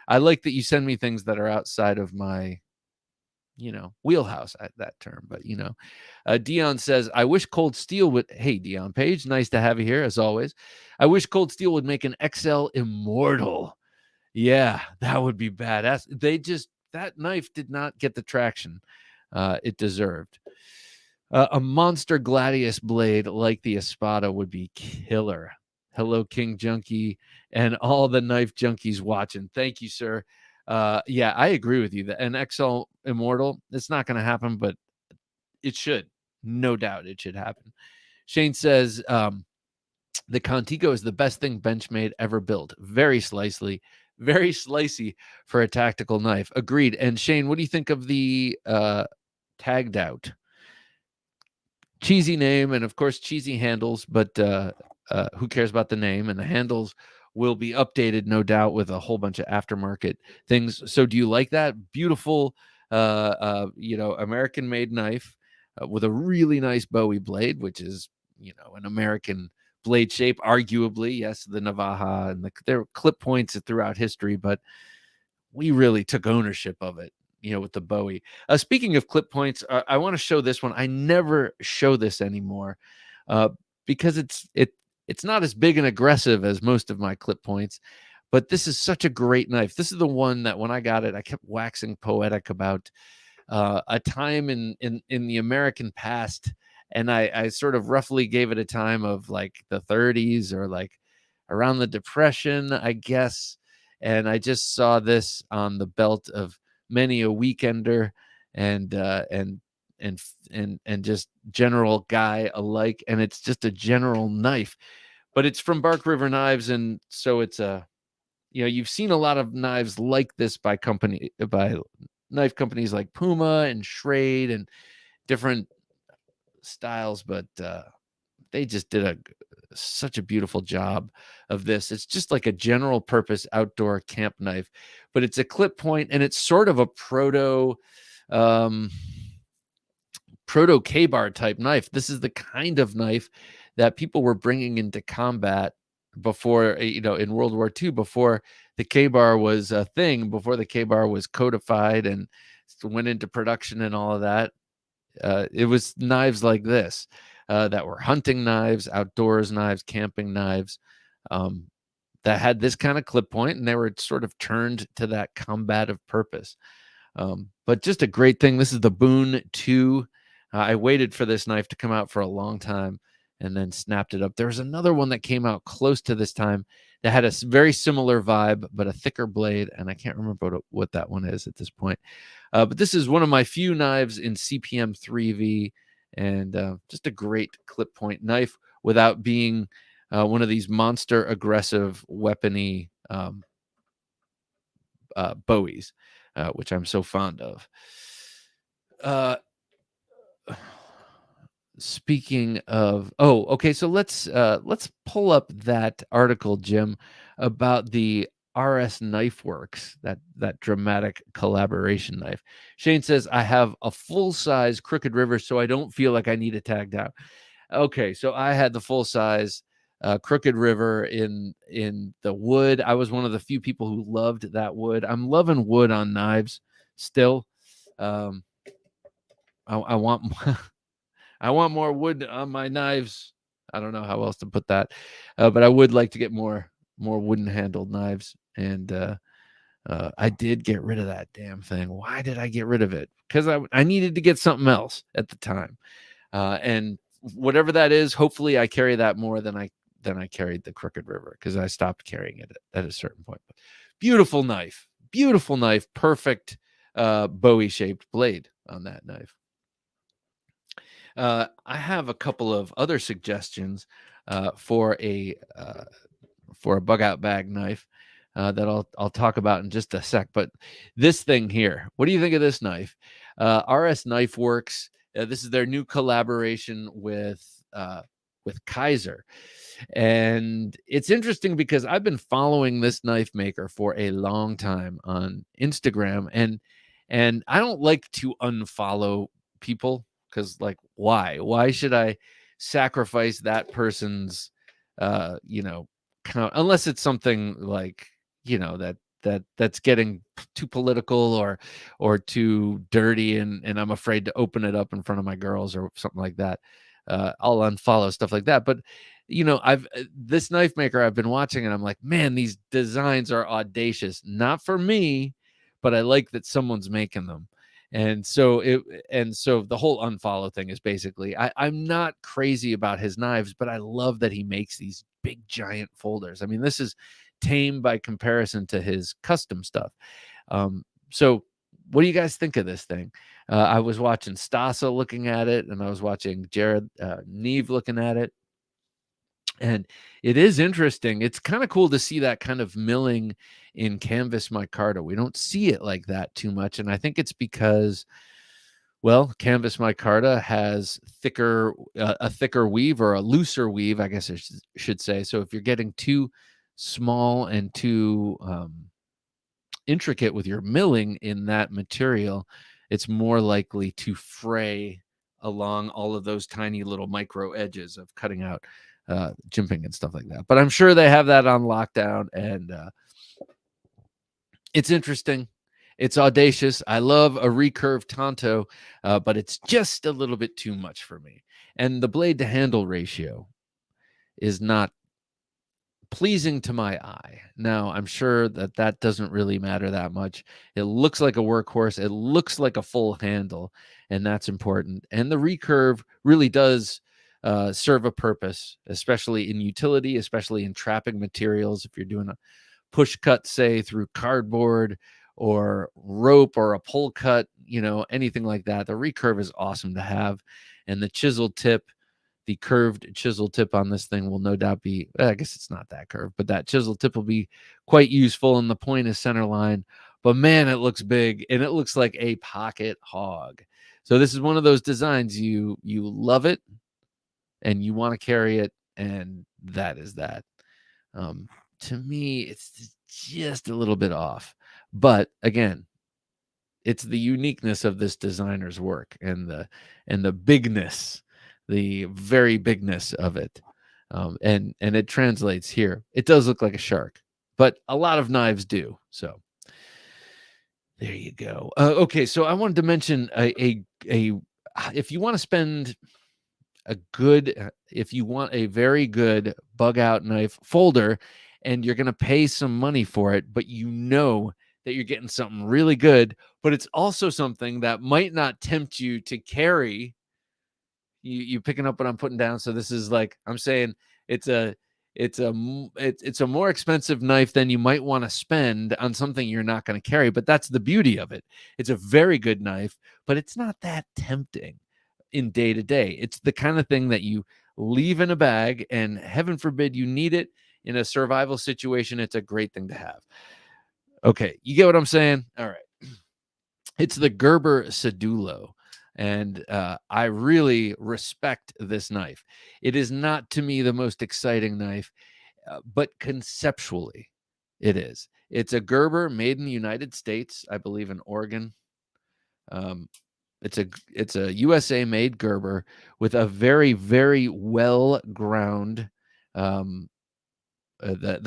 I like that you send me things that are outside of my wheelhouse, that term, but Dion says, "I wish Cold Steel would." Hey, Dion Page, nice to have you here as always. "I wish Cold Steel would make an XL Immortal." Yeah, that would be badass. That knife did not get the traction it deserved. A monster Gladius blade like the Espada would be killer. Hello, King Junkie, and all the knife junkies watching. Thank you, sir. Yeah, I agree with you. An XL Immortal, it's not going to happen, but it should. No doubt it should happen. Shane says, "The Contigo is the best thing Benchmade ever built. Very slicey for a tactical knife." Agreed. And Shane, what do you think of the tagged out? Cheesy name, and of course cheesy handles, but who cares about the name? And the handles will be updated, no doubt, with a whole bunch of aftermarket things. So do you like that beautiful American made knife with a really nice Bowie blade, which is an American blade shape, arguably? Yes, the Navaja, and there were clip points throughout history, but we really took ownership of it, with the Bowie. Speaking of clip points, I want to show this one. I never show this anymore because it's not as big and aggressive as most of my clip points, but this is such a great knife. This is the one that when I got it, I kept waxing poetic about a time in the American past, and I sort of roughly gave it a time of like the 30s or like around the Depression, I guess. And I just saw this on the belt of many a weekender and just general guy alike. And it's just a general knife, but it's from Bark River Knives, and so it's you've seen a lot of knives like this by knife companies like Puma and Schrade and different styles, but they just did such a beautiful job of this. It's just like a general purpose outdoor camp knife, but it's a clip point, and it's sort of a proto K-bar type knife. This is the kind of knife that people were bringing into combat before, in World War II, before the K-bar was a thing, before the K-bar was codified and went into production and all of that. It was knives like this that were hunting knives, outdoors knives, camping knives that had this kind of clip point, and they were sort of turned to that combative purpose. But just a great thing. This is the Boone 2. I waited for this knife to come out for a long time and then snapped it up. There was another one that came out close to this time that had a very similar vibe, but a thicker blade, and I can't remember what that one is at this point. But this is one of my few knives in CPM 3V, and just a great clip point knife without being one of these monster aggressive weapony Bowies, which I'm so fond of. Uh, Speaking of, oh, okay, so let's pull up that article, Jim, about the RS Knife Works, that dramatic collaboration knife. Shane says, I have a full-size Crooked River, so I don't feel like I need it tagged out. Okay, so I had the full-size Crooked River in the wood. I was one of the few people who loved that wood. I'm loving wood on knives still. Um, I want I want more wood on my knives. I don't know how else to put that, but I would like to get more wooden handled knives. And I did get rid of that damn thing. Why did I get rid of it? Because I needed to get something else at the time, and whatever that is, hopefully I carry that more than I carried the Crooked River, because I stopped carrying it at a certain point. But beautiful knife, perfect Bowie shaped blade on that knife. I have a couple of other suggestions for a bug out bag knife that I'll talk about in just a sec. But this thing here, what do you think of this knife? RS Knife Works. This is their new collaboration with Kaiser. And it's interesting because I've been following this knife maker for a long time on Instagram, and I don't like to unfollow people, because, like, why should I sacrifice that person's count, unless it's something like, that's getting too political or too dirty, and I'm afraid to open it up in front of my girls or something like that. I'll unfollow stuff like that. But I've this knife maker I've been watching, and I'm like, man, these designs are audacious. Not for me, but I like that someone's making them. And so the whole unfollow thing is basically, I'm not crazy about his knives, but I love that he makes these big giant folders. I mean, this is tame by comparison to his custom stuff. So what do you guys think of this thing? I was watching Stasa looking at it, and I was watching Jared Neve looking at it. And it is interesting. It's kind of cool to see that kind of milling in canvas micarta. We don't see it like that too much. And I think it's because, well, canvas micarta has a thicker weave, or a looser weave, I guess I should say. So if you're getting too small and too intricate with your milling in that material, it's more likely to fray along all of those tiny little micro edges of cutting out jimping and stuff like that. But I'm sure they have that on lockdown, and it's interesting. It's audacious. I love a recurved Tonto, but it's just a little bit too much for me. And the blade to handle ratio is not pleasing to my eye. Now, I'm sure that doesn't really matter that much. It looks like a workhorse. It looks like a full handle, and that's important. And the recurve really does serve a purpose, especially in utility, especially in trapping materials. If you're doing a push cut, say, through cardboard or rope, or a pull cut, anything like that, the recurve is awesome to have. And the curved chisel tip on this thing will no doubt be, I guess it's not that curved, but that chisel tip will be quite useful, and the point is center line. But man, it looks big, and it looks like a pocket hog. So this is one of those designs, you love it and you want to carry it, and that is that. To me, it's just a little bit off. But again, it's the uniqueness of this designer's work, and the bigness, the very bigness of it. And it translates here. It does look like a shark, but a lot of knives do. So there you go. Okay, so I wanted to mention a if you want to spend if you want a very good bug out knife folder, and you're going to pay some money for it, but that you're getting something really good, but it's also something that might not tempt you to carry. You picking up what I'm putting down? So this is, like I'm saying, it's a more expensive knife than you might want to spend on something you're not going to carry, but that's the beauty of it. It's a very good knife, but it's not that tempting in day to day. It's the kind of thing that you leave in a bag, and heaven forbid you need it in a survival situation. It's a great thing to have. Okay, you get what I'm saying? All right. It's the Gerber Cedullo. And I really respect this knife. It is not, to me, the most exciting knife, but conceptually, it is. It's a Gerber made in the United States, I believe in Oregon. It's a USA made Gerber with a very, very well ground. The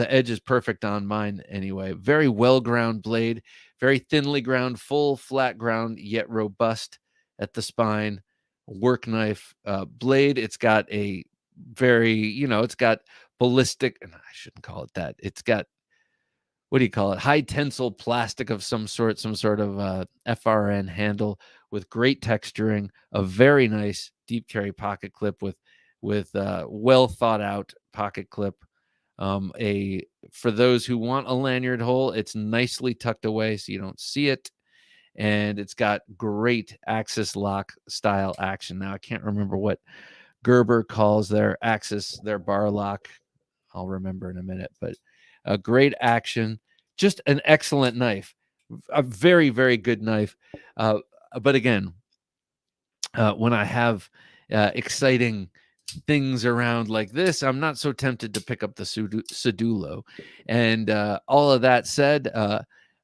edge is perfect on mine anyway. Very well ground blade, very thinly ground, full flat ground, yet robust at the spine. Work knife blade. It's got a very, it's got ballistic, and I shouldn't call it that. It's got, what do you call it? High tensile plastic of some sort of FRN handle with great texturing, a very nice deep carry pocket clip with well thought out pocket clip. For those who want a lanyard hole, it's nicely tucked away so you don't see it, and it's got great axis lock style action. Now I can't remember what Gerber calls their bar lock. I'll remember in a minute, but a great action, just an excellent knife, a very, very good knife. But again, when I have exciting things around like this, I'm not so tempted to pick up the Cedullo. And all of that said,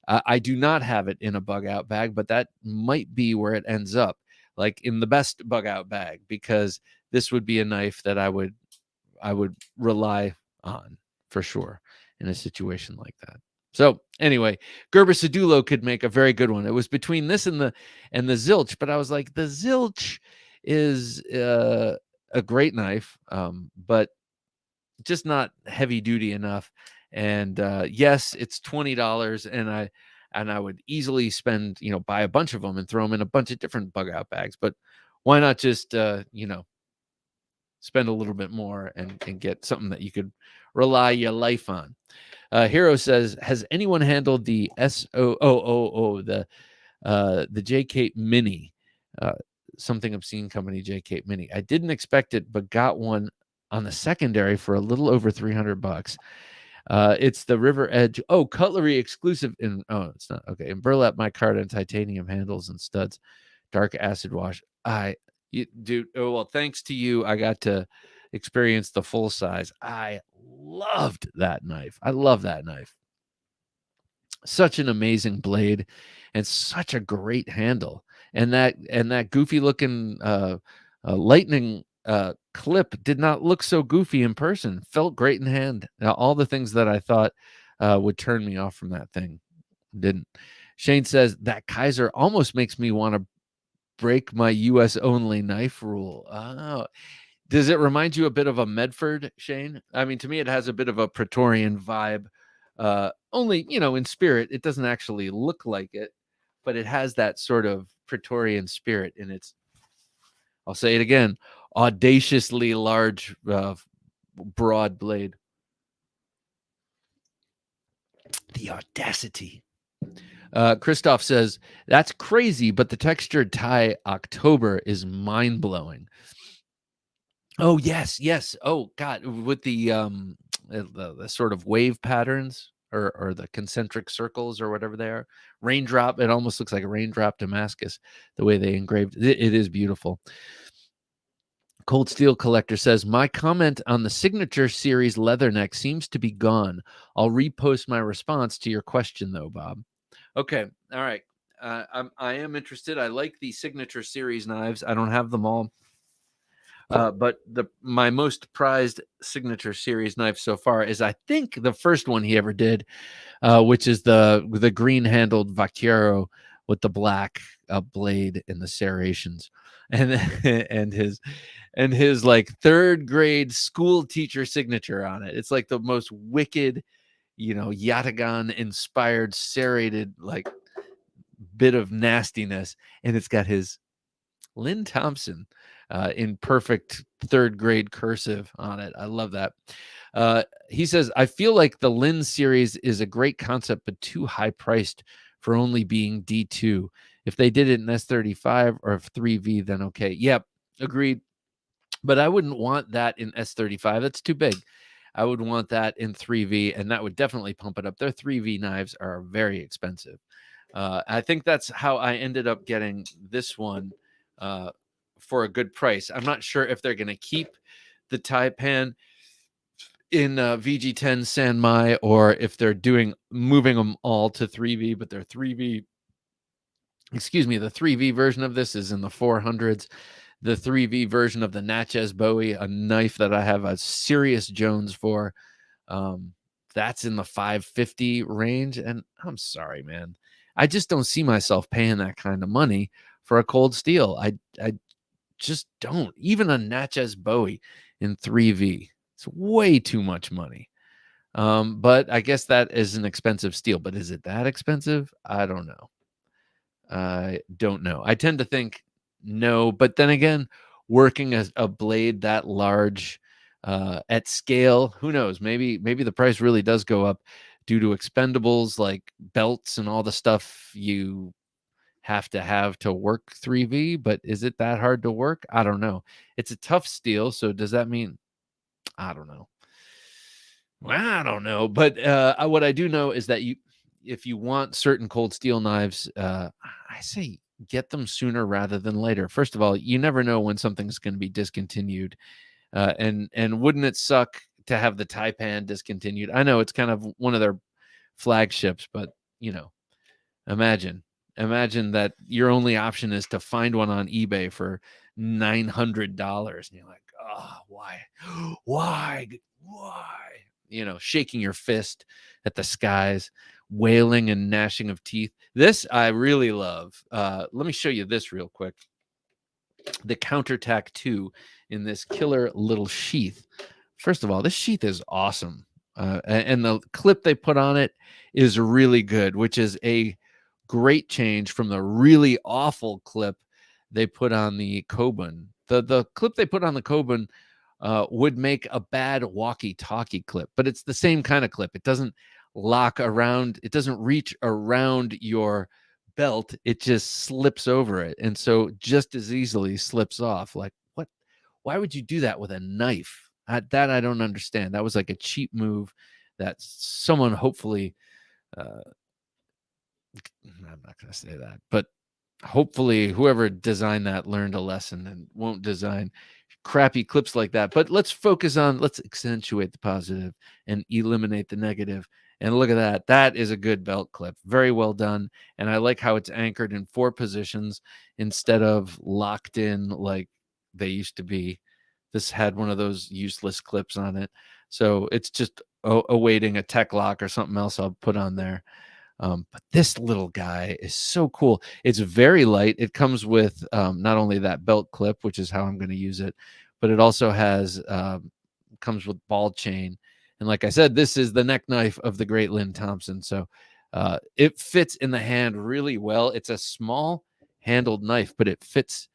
I do not have it in a bug out bag, but that might be where it ends up, like in the best bug out bag, because this would be a knife that I would rely on for sure in a situation like that. So anyway, Gerber Cedullo could make a very good one. It was between this and the Zilch, but I was like, the Zilch is a great knife, but just not heavy duty enough. And yes, it's $20, and I would easily spend, buy a bunch of them and throw them in a bunch of different bug out bags. But why not just spend a little bit more and get something that you could rely your life on? Hero says, has anyone handled the the J Cape Mini? Something obscene company, J Cape Mini. I didn't expect it, but got one on the secondary for a little over $300. It's the River Edge. Oh, cutlery exclusive it's not okay. In burlap micarta and titanium handles and studs, dark acid wash. Dude. Oh well, thanks to you, I got to experience the full size. I loved that knife. I love that knife. Such an amazing blade, and such a great handle. And that goofy looking lightning clip did not look so goofy in person. Felt great in hand. All the things that I thought would turn me off from that thing didn't. Shane says that Kaiser almost makes me want to break my U.S. only knife rule. Oh, does it remind you a bit of a Medford, Shane? I mean, to me, it has a bit of a Praetorian vibe. Only, in spirit. It doesn't actually look like it, but it has that sort of Praetorian spirit in its, I'll say it again, audaciously large, broad blade. The audacity. Christoph says, that's crazy, but the textured tie October is mind-blowing. Oh, yes. Oh, God, with the sort of wave patterns or the concentric circles or whatever they are. Raindrop, it almost looks like a raindrop Damascus, the way they engraved it. It is beautiful. Cold Steel Collector says, my comment on the Signature Series Leatherneck seems to be gone. I'll repost my response to your question, though, Bob. Okay. All right. I am interested. I like the Signature Series knives. I don't have them all. But my most prized Signature Series knife so far is, I think, the first one he ever did, which is the green handled Vaquero with the black blade and the serrations, and his like third grade school teacher signature on it. It's like the most wicked, Yatagan inspired serrated like bit of nastiness, and it's got his Lynn Thompson in perfect third grade cursive on it. I love that. He says, I feel like the Lynn series is a great concept, but too high priced for only being D2. If they did it in S35 or 3V, then okay. Yep, agreed. But I wouldn't want that in S35. That's too big. I would want that in 3V, and that would definitely pump it up. Their 3V knives are very expensive. I think that's how I ended up getting this one for a good price. I'm not sure if they're going to keep the Taipan in VG10 Sanmai, or if they're moving them all to 3V, but they're 3V. Excuse me, the 3V version of this is in the 400s. The 3V version of the Natchez Bowie, a knife that I have a serious Jones for, that's in the 550 range. And I'm sorry, man, I just don't see myself paying that kind of money for a cold steel. I just don't. Even a Natchez Bowie in 3V, it's way too much money. But I guess that is an expensive steel. But is it that expensive? I don't know. I don't know. I tend to think no, but then again, working as a blade that large at scale, who knows? Maybe the price really does go up due to expendables like belts and all the stuff you have to work 3V. But is it that hard to work? I don't know. It's a tough steel, so does that mean I don't know? Well, I don't know, but what I do know is that if you want certain cold steel knives, I say get them sooner rather than later. First of all, you never know when something's going to be discontinued, and wouldn't it suck to have the Taipan discontinued? I know it's kind of one of their flagships, but imagine that your only option is to find one on eBay for $900, and you're like, oh, why? Shaking your fist at the skies, wailing and gnashing of teeth. This I really love. Let me show you this real quick. The Counterattack 2 in this killer little sheath. First of all, this sheath is awesome. And the clip they put on it is really good, which is a great change from the really awful clip they put on the Kobun. The clip they put on the Kobun would make a bad walkie-talkie clip, but it's the same kind of clip. It doesn't lock around. It doesn't reach around your belt. It just slips over it, and so just as easily slips off. Like, what? Why would you do that with a knife? That I don't understand. That was like a cheap move that someone hopefully. I'm not going to say that, but hopefully whoever designed that learned a lesson and won't design crappy clips like that. But let's accentuate the positive and eliminate the negative. And look at that. That is a good belt clip. Very well done. And I like how it's anchored in 4 positions instead of locked in like they used to be. This had one of those useless clips on it. So it's just awaiting a tech lock or something else I'll put on there. But this little guy is so cool. It's very light. It comes with not only that belt clip, which is how I'm going to use it, but it also comes with ball chain. And like I said, this is the neck knife of the great Lynn Thompson. So it fits in the hand really well. It's a small handled knife, but it fits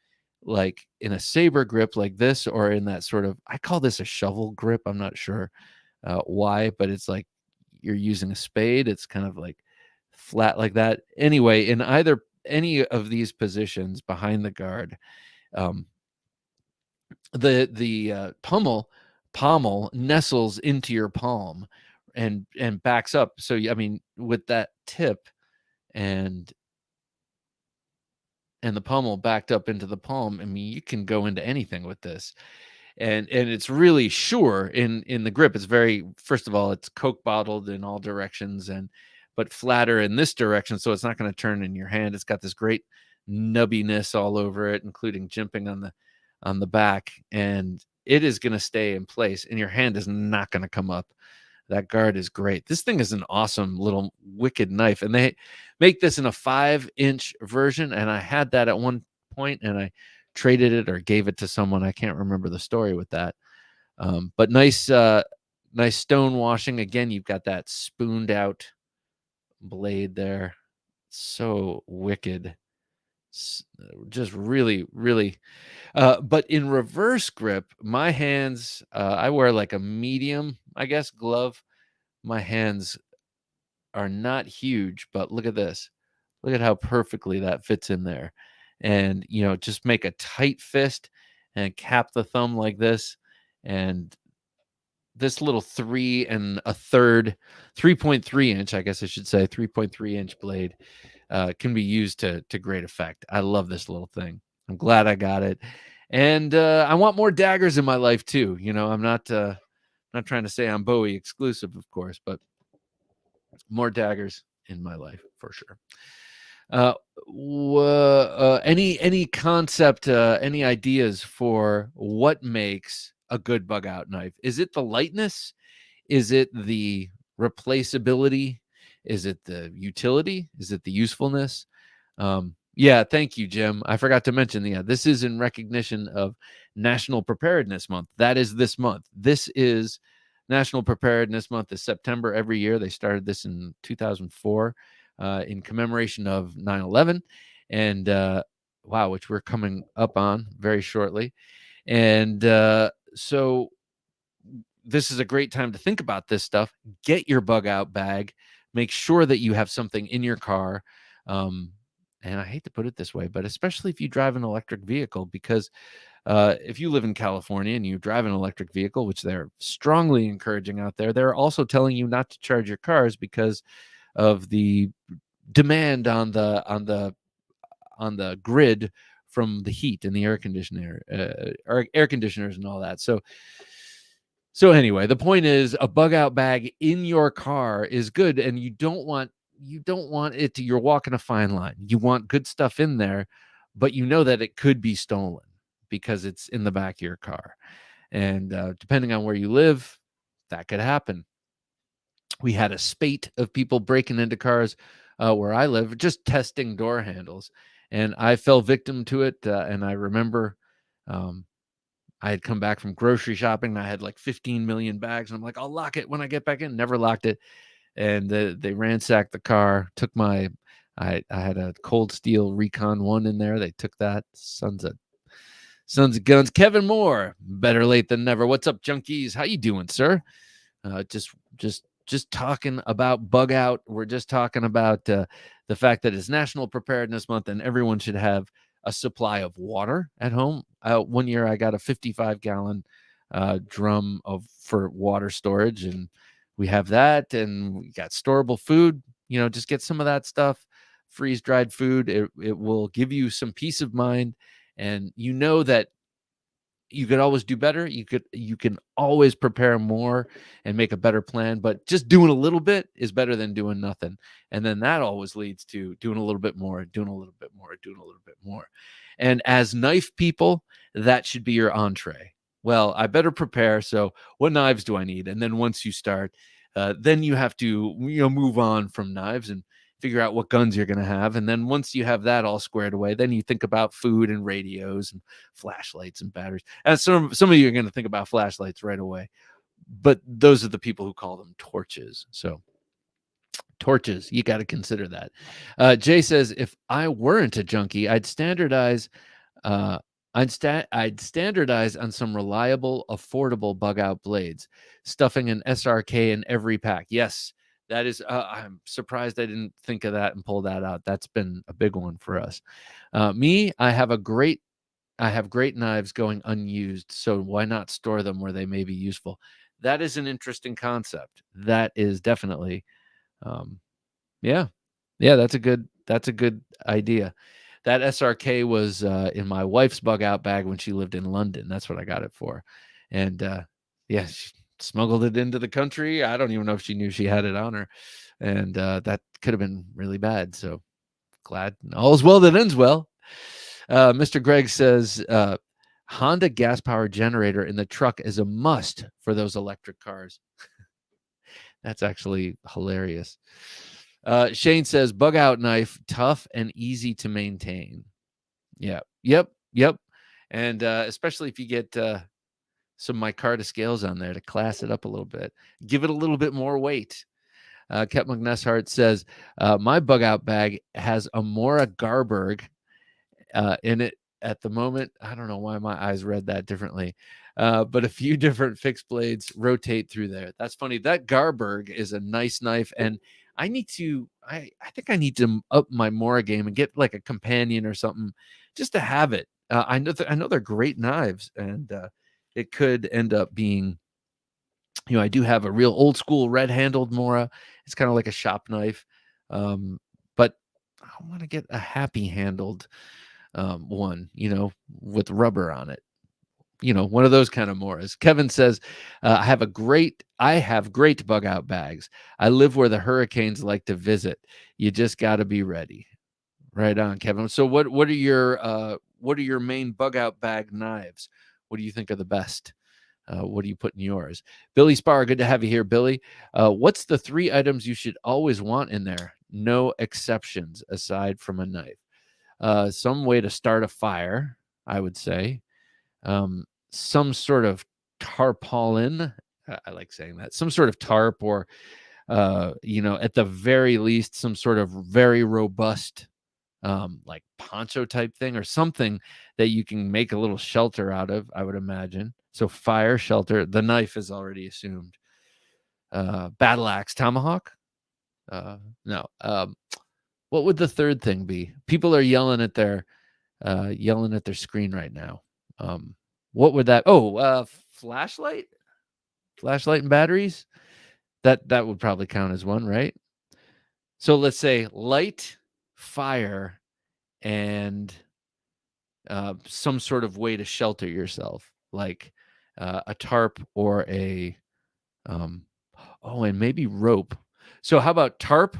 like in a saber grip like this, or in that sort of, I call this a shovel grip. I'm not sure why, but it's like you're using a spade. It's kind of like flat like that. Anyway, in any of these positions behind the guard, the pommel nestles into your palm and backs up. So I mean, with that tip and the pommel backed up into the palm, I mean, you can go into anything with this. And it's really sure in the grip. It's very, first of all, it's Coke bottled in all directions, but flatter in this direction, so it's not going to turn in your hand. It's got this great nubbiness all over it, including jimping on the back, and it is going to stay in place, and your hand is not going to come up. That guard is great. This thing is an awesome little wicked knife, and they make this in a 5-inch version, and I had that at one point, and I traded it or gave it to someone. I can't remember the story with that. But nice stone washing. Again, you've got that spooned out blade there. So wicked. Just really, really. But in reverse grip, my hands, I wear like a medium, I guess, glove. My hands are not huge, but look at this. Look at how perfectly that fits in there. And, just make a tight fist and cap the thumb like this. And this little 3.3 inch, I guess I should say, 3.3 inch blade can be used to great effect. I love this little thing. I'm glad I got it. And I want more daggers in my life too. I'm not trying to say I'm Bowie exclusive, of course, but more daggers in my life for sure. Any concept, any ideas for what makes a good bug out knife? Is it the lightness? Is it the replaceability? Is it the utility? Is it the usefulness? Yeah, thank you, Jim. I forgot to mention, this is in recognition of National Preparedness Month. That is this month. This is National Preparedness Month is September every year. They started this in 2004 in commemoration of 9/11. And wow, which we're coming up on very shortly. And so this is a great time to think about this stuff. Get your bug out bag. Make sure that you have something in your car. And I hate to put it this way, but especially if you drive an electric vehicle, because if you live in California and you drive an electric vehicle, which they're strongly encouraging out there, they're also telling you not to charge your cars because of the demand on the grid from the heat and the air conditioner, air conditioners and all that. So anyway, the point is a bug out bag in your car is good, and you don't want it to, you're walking a fine line. You want good stuff in there, but you know that it could be stolen because it's in the back of your car. And depending on where you live, that could happen. We had a spate of people breaking into cars where I live, just testing door handles. And I fell victim to it. And I remember I had come back from grocery shopping. And I had like 15 million bags. And I'm like, I'll lock it when I get back in. Never locked it. And they ransacked the car, took I had a Cold Steel Recon 1 in there. They took that. Sons of guns. Kevin Moore, better late than never. What's up, junkies? How you doing, sir? Just talking about bug out. We're just talking about the fact that it's National Preparedness Month and everyone should have a supply of water at home. One year I got a 55-gallon drum for water storage, and we have that, and we got storable food. Just get some of that stuff, freeze dried food. It will give you some peace of mind, and that you could always do better. You can always prepare more and make a better plan, but just doing a little bit is better than doing nothing. And then that always leads to doing a little bit more, doing a little bit more, doing a little bit more. And as knife people, that should be your entree. Well, I better prepare. So what knives do I need? And then once you start, then you have to move on from knives and figure out what guns you're going to have. And then once you have that all squared away, then you think about food and radios and flashlights and batteries. And some of you are going to think about flashlights right away, but those are the people who call them torches. So torches, you got to consider that. Jay says, if I weren't a junkie, I'd standardize I'd standardize on some reliable, affordable bug out blades, stuffing an SRK in every pack. Yes, that is. I'm surprised I didn't think of that and pull that out. That's been a big one for us. I have great knives going unused, so why not store them where they may be useful? That is an interesting concept. That is definitely, yeah, that's a good idea. That SRK was in my wife's bug out bag when she lived in London. That's what I got it for. And she smuggled it into the country. I don't even know if she knew she had it on her. And that could have been really bad. So glad all's well that ends well. Mr. Greg says Honda gas powered generator in the truck is a must for those electric cars. That's actually hilarious. Shane says bug out knife, tough and easy to maintain. Yeah. Yep. And especially if you get some micarta scales on there to class it up a little bit, give it a little bit more weight. Ket McNesshart says my bug out bag has a Mora Garberg in it at the moment. I don't know why my eyes read that differently, but a few different fixed blades rotate through there. That's funny. That Garberg is a nice knife, and I think I need to up my Mora game and get like a companion or something just to have it. I know they're great knives, and it could end up being, I do have a real old school red handled Mora. It's kind of like a shop knife, but I want to get a happy handled. one, with rubber on it. One of those kind of moras. Kevin says, I have great bug out bags. I live where the hurricanes like to visit. You just got to be ready. Right on, Kevin. So what are your main bug out bag knives? What do you think are the best? What do you put in yours? Billy Spar, good to have you here, Billy. What's the 3 items you should always want in there? No exceptions aside from a knife. Some way to start a fire, I would say. Some sort of tarpaulin. I like saying that. Some sort of tarp, or at the very least, some sort of very robust like poncho type thing, or something that you can make a little shelter out of, I would imagine. So fire, shelter. The knife is already assumed. Battle axe, tomahawk. No. What would the third thing be? People are yelling at their screen right now. What would that? Flashlight and batteries. That would probably count as one, right? So let's say light, fire, and some sort of way to shelter yourself, like a tarp or a and maybe rope. So how about tarp,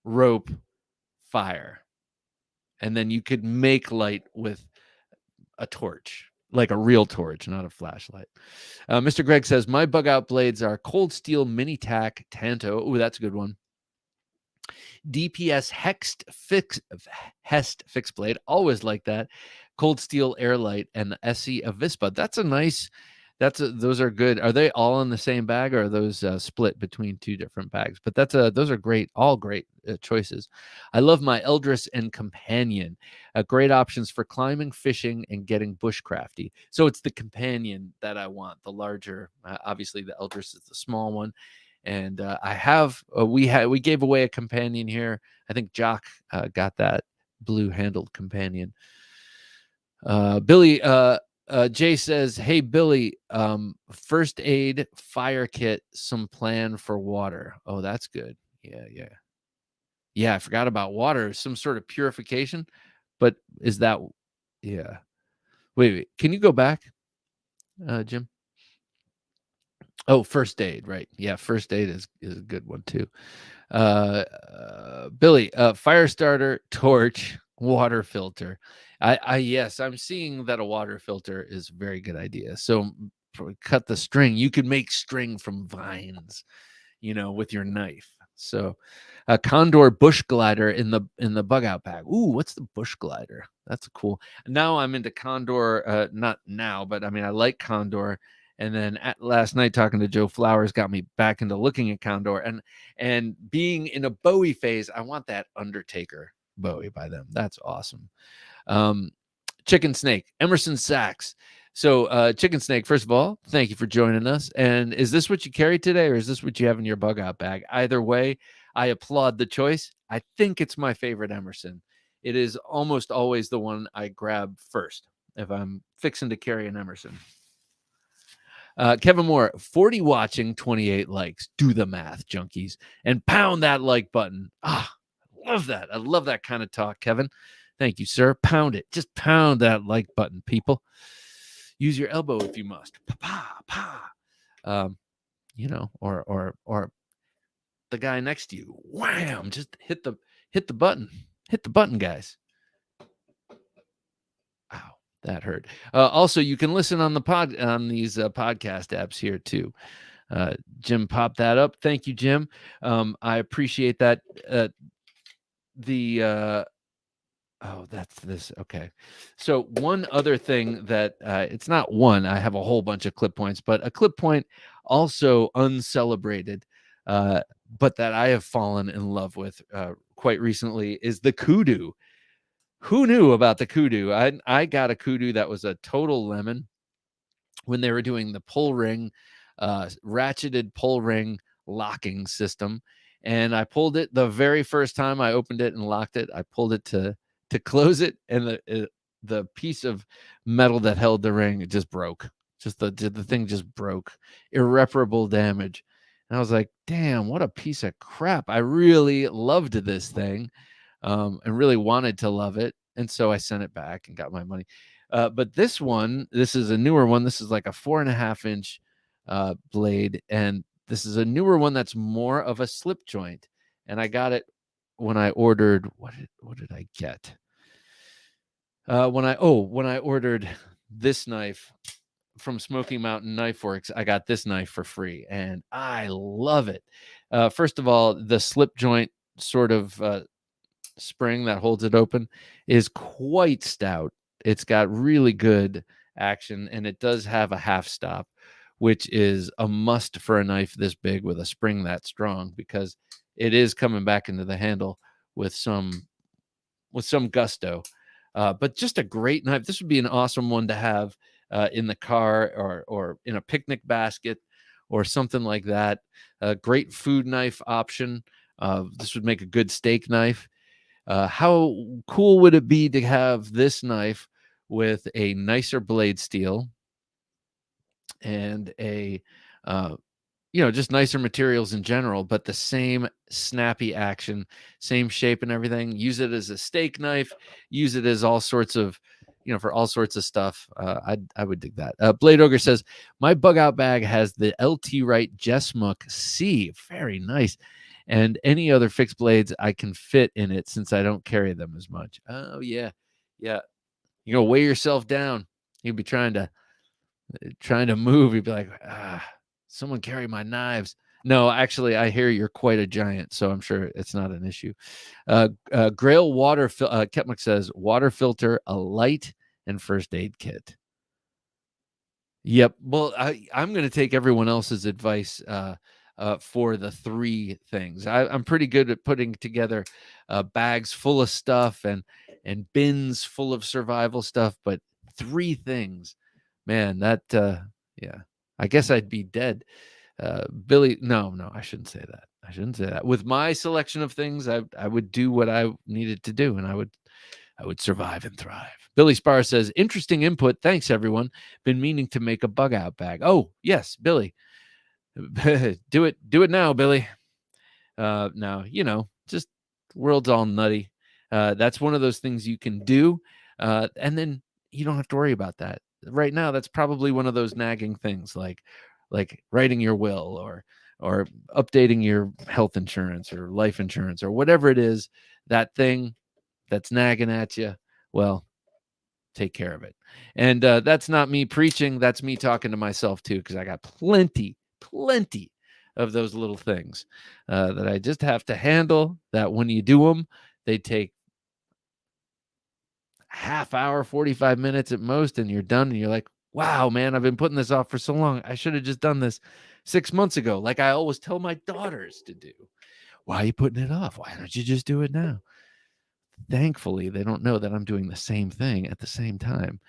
rope, fire, and then you could make light with a torch, like a real torch, not a flashlight. Mr. Greg says, my bug out blades are cold steel mini tack Tanto. Oh, that's a good one. DPS Hest fixed blade, always like that. Cold steel airlight, and the SE Avispa. That's a nice. Those are good. Are they all in the same bag, or are those split between 2 different bags? But those are great, all great choices. I love my Eldris and Companion. Great options for climbing, fishing, and getting bushcrafty. So it's the Companion that I want, the larger. Obviously, the Eldris is the small one. And we gave away a Companion here. I think Jock got that blue handled Companion. Billy, Jay says, hey, Billy, first aid, fire kit, some plan for water. Oh, that's good. Yeah, I forgot about water. Some sort of purification. But is that, yeah. Wait, can you go back, Jim? Oh, first aid, right. Yeah, first aid is a good one too. Billy, fire starter, torch, water filter. Yes, I'm seeing that a water filter is a very good idea. So cut the string. You could make string from vines, with your knife. So a Condor bush glider in the bug out bag. Ooh, what's the bush glider? That's cool. Now I'm into Condor, not now, but I mean, I like Condor. And then last night, talking to Joe Flowers got me back into looking at Condor, and being in a Bowie phase. I want that Undertaker Bowie by them. That's awesome. Chicken Snake, Emerson Sachs. So Chicken Snake, first of all, thank you for joining us. And is this what you carry today, or is this what you have in your bug out bag? Either way, I applaud the choice. I think it's my favorite Emerson. It is almost always the one I grab first if I'm fixing to carry an Emerson. Kevin Moore, 40 watching, 28 likes. Do the math, junkies, and pound that like button. I love that. I love that kind of talk, Kevin. Thank you, sir. Pound it. Just pound that like button, people. Use your elbow if you must. Pa pa pa. Or the guy next to you. Wham! Just hit the button. Hit the button, guys. Ow, that hurt. Also, you can listen on these podcast apps here too. Jim popped that up. Thank you, Jim. I appreciate that. That's this. Okay. So one other thing that it's not one, I have a whole bunch of clip points, but a clip point also uncelebrated, but that I have fallen in love with quite recently is the kudu. Who knew about the kudu? I got a kudu that was a total lemon when they were doing the pull ring, ratcheted pull ring locking system. And I pulled it the very first time I opened it and locked it. I pulled it to close it, and the piece of metal that held the ring, it just broke. Just the thing just broke. Irreparable damage. And I was like, damn, what a piece of crap. I really loved this thing, and really wanted to love it. And so I sent it back and got my money. But this is a newer one. This is like a 4.5-inch blade, and this is a newer one that's more of a slip joint. And I got it when I ordered. What did I get? When I ordered this knife from Smoky Mountain Knife Works, I got this knife for free, and I love it. First of all, the slip joint sort of spring that holds it open is quite stout. It's got really good action, and it does have a half stop, which is a must for a knife this big with a spring that strong, because it is coming back into the handle with some gusto. But just a great knife. This would be an awesome one to have in the car or in a picnic basket or something like that. A great food knife option. This would make a good steak knife. How cool would it be to have this knife with a nicer blade steel and a just nicer materials in general, but the same snappy action, same shape and everything. Use it as a steak knife, use it as all sorts of, for all sorts of stuff. I would dig that. Blade Ogre says, my bug out bag has the LT Wright Jessmuck C. Very nice. And any other fixed blades I can fit in it since I don't carry them as much. Oh, yeah. Yeah. You're going to weigh yourself down. You'd be trying to move. You'd be like, someone carry my knives. No, actually, I hear you're quite a giant, so I'm sure it's not an issue. Grail water, Ketmuk says, water filter, a light, and first aid kit. Yep. Well, I'm going to take everyone else's advice for the 3 things. I'm pretty good at putting together bags full of stuff and bins full of survival stuff, but 3 things, man, that yeah, I guess I'd be dead. Billy, no, I shouldn't say that. With my selection of things, I would do what I needed to do, and I would survive and thrive. Billy Spar says, interesting input. Thanks, everyone. Been meaning to make a bug out bag. Oh, yes, Billy. Do it now, Billy. Now, just world's all nutty. That's one of those things you can do, and then you don't have to worry about that. Right now, that's probably one of those nagging things, like writing your will or updating your health insurance or life insurance or whatever it is, that thing that's nagging at you. Well, take care of it. And that's not me preaching. That's me talking to myself too, because I got plenty of those little things that I just have to handle, that when you do them, they take half hour, 45 minutes at most, and you're done. And you're like, wow, man, I've been putting this off for so long. I should have just done this 6 months ago, like I always tell my daughters to do. Why are you putting it off? Why don't you just do it now? Thankfully, they don't know that I'm doing the same thing at the same time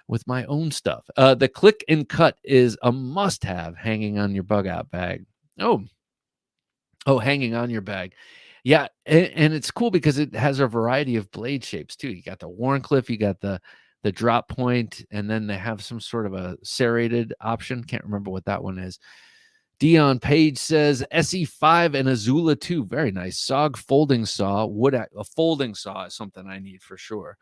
with my own stuff. The click and cut is a must-have hanging on your bug out bag. Oh, hanging on your bag. Yeah, and it's cool because it has a variety of blade shapes too. You got the Warncliffe, you got the drop point, and then they have some sort of a serrated option. Can't remember what that one is. Dion Page says SE5 and Azula 2. Very nice. SOG folding saw. A folding saw is something I need for sure.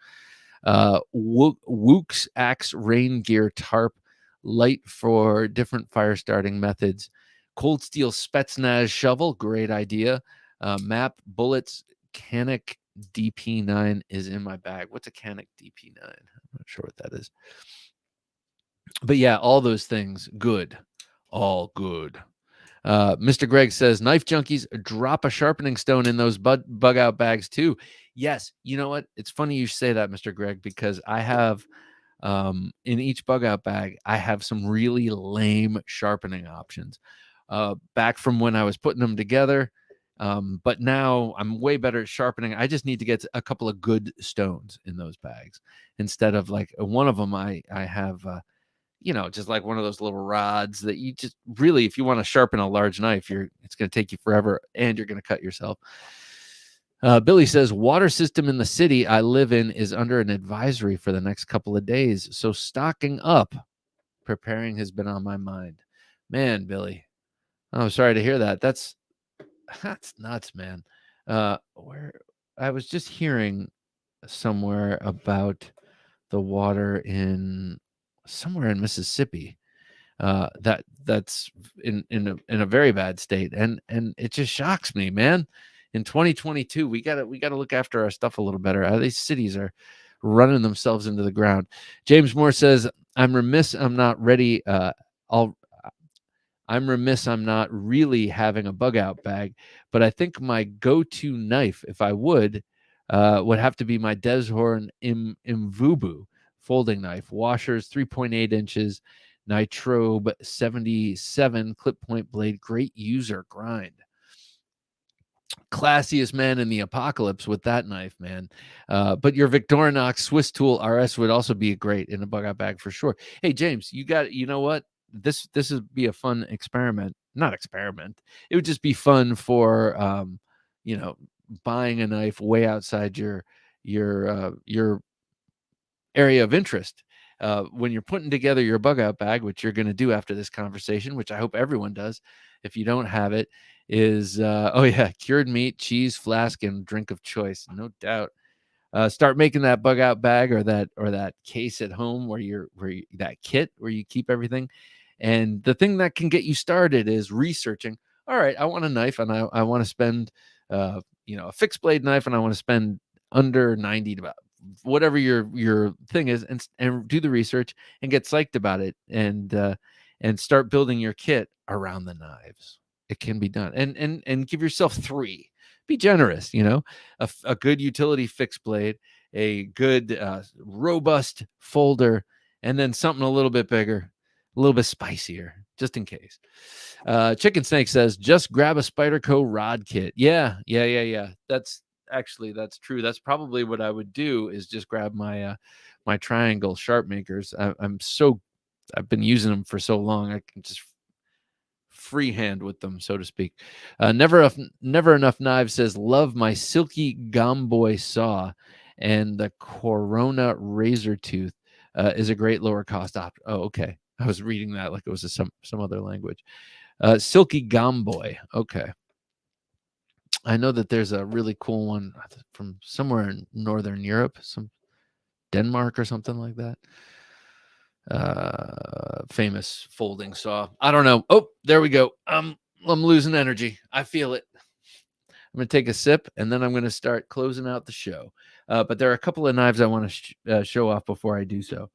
Wook's Axe Rain Gear Tarp. Light for different fire starting methods. Cold Steel Spetsnaz shovel. Great idea. Map bullets. Canic DP9 is in my bag. What's a Canic DP9? I'm not sure what that is. But yeah, all those things, good. All good. Mr. Greg says, knife junkies, drop a sharpening stone in those bug out bags too. Yes, you know what? It's funny you say that, Mr. Greg, because I have in each bug out bag, I have some really lame sharpening options back from when I was putting them together. But now I'm way better at sharpening. I just need to get a couple of good stones in those bags instead of like one of them. I have just like one of those little rods that you just really, if you want to sharpen a large knife, it's going to take you forever and you're going to cut yourself. Billy says, water system in the city I live in is under an advisory for the next couple of days. So stocking up, preparing has been on my mind. Man, Billy, I'm sorry to hear that. That's nuts, man. Where I was just hearing somewhere about the water in somewhere in Mississippi. That's in a very bad state, and it just shocks me, man. In 2022, we gotta look after our stuff a little better. These cities are running themselves into the ground. James Moore says, "I'm remiss I'm not ready. I'm remiss I'm not really having a bug out bag, but I think my go-to knife, if I would have to be my Deshorn Imvubu folding knife. Washers 3.8 inches, Nitrobe 77 clip point blade, great user grind. Classiest man in the apocalypse with that knife, man. But your Victorinox Swiss Tool RS would also be great in a bug out bag for sure. Hey, James, you know what? This would be a fun experiment. Not experiment. It would just be fun for buying a knife way outside your area of interest. When you're putting together your bug out bag, which you're going to do after this conversation, which I hope everyone does. If you don't have it, is cured meat, cheese, flask, and drink of choice, no doubt. Start making that bug out bag or that case at home that kit where you keep everything. And the thing that can get you started is researching. All right, I want a knife, and I want to spend a fixed blade knife, and I want to spend under 90 to about whatever your thing is, and do the research and get psyched about it, and start building your kit around the knives. It can be done, and give yourself 3. Be generous, a good utility fixed blade, a good robust folder, and then something a little bit bigger, a little bit spicier, just in case. Chicken Snake says, just grab a Spyderco rod kit. Yeah. That's true. That's probably what I would do, is just grab my my triangle sharp makers. I've been using them for so long, I can just freehand with them, so to speak. Never Enough Knives says, love my Silky Gomboy saw, and the Corona razor tooth is a great lower cost option. Oh, okay. I was reading that like it was some other language. Silky Gomboy. Okay. I know that there's a really cool one from somewhere in Northern Europe, some Denmark or something like that. Famous folding saw. I don't know. Oh, there we go. I'm losing energy. I feel it. I'm going to take a sip, and then I'm going to start closing out the show. But there are a couple of knives I want to show off before I do so.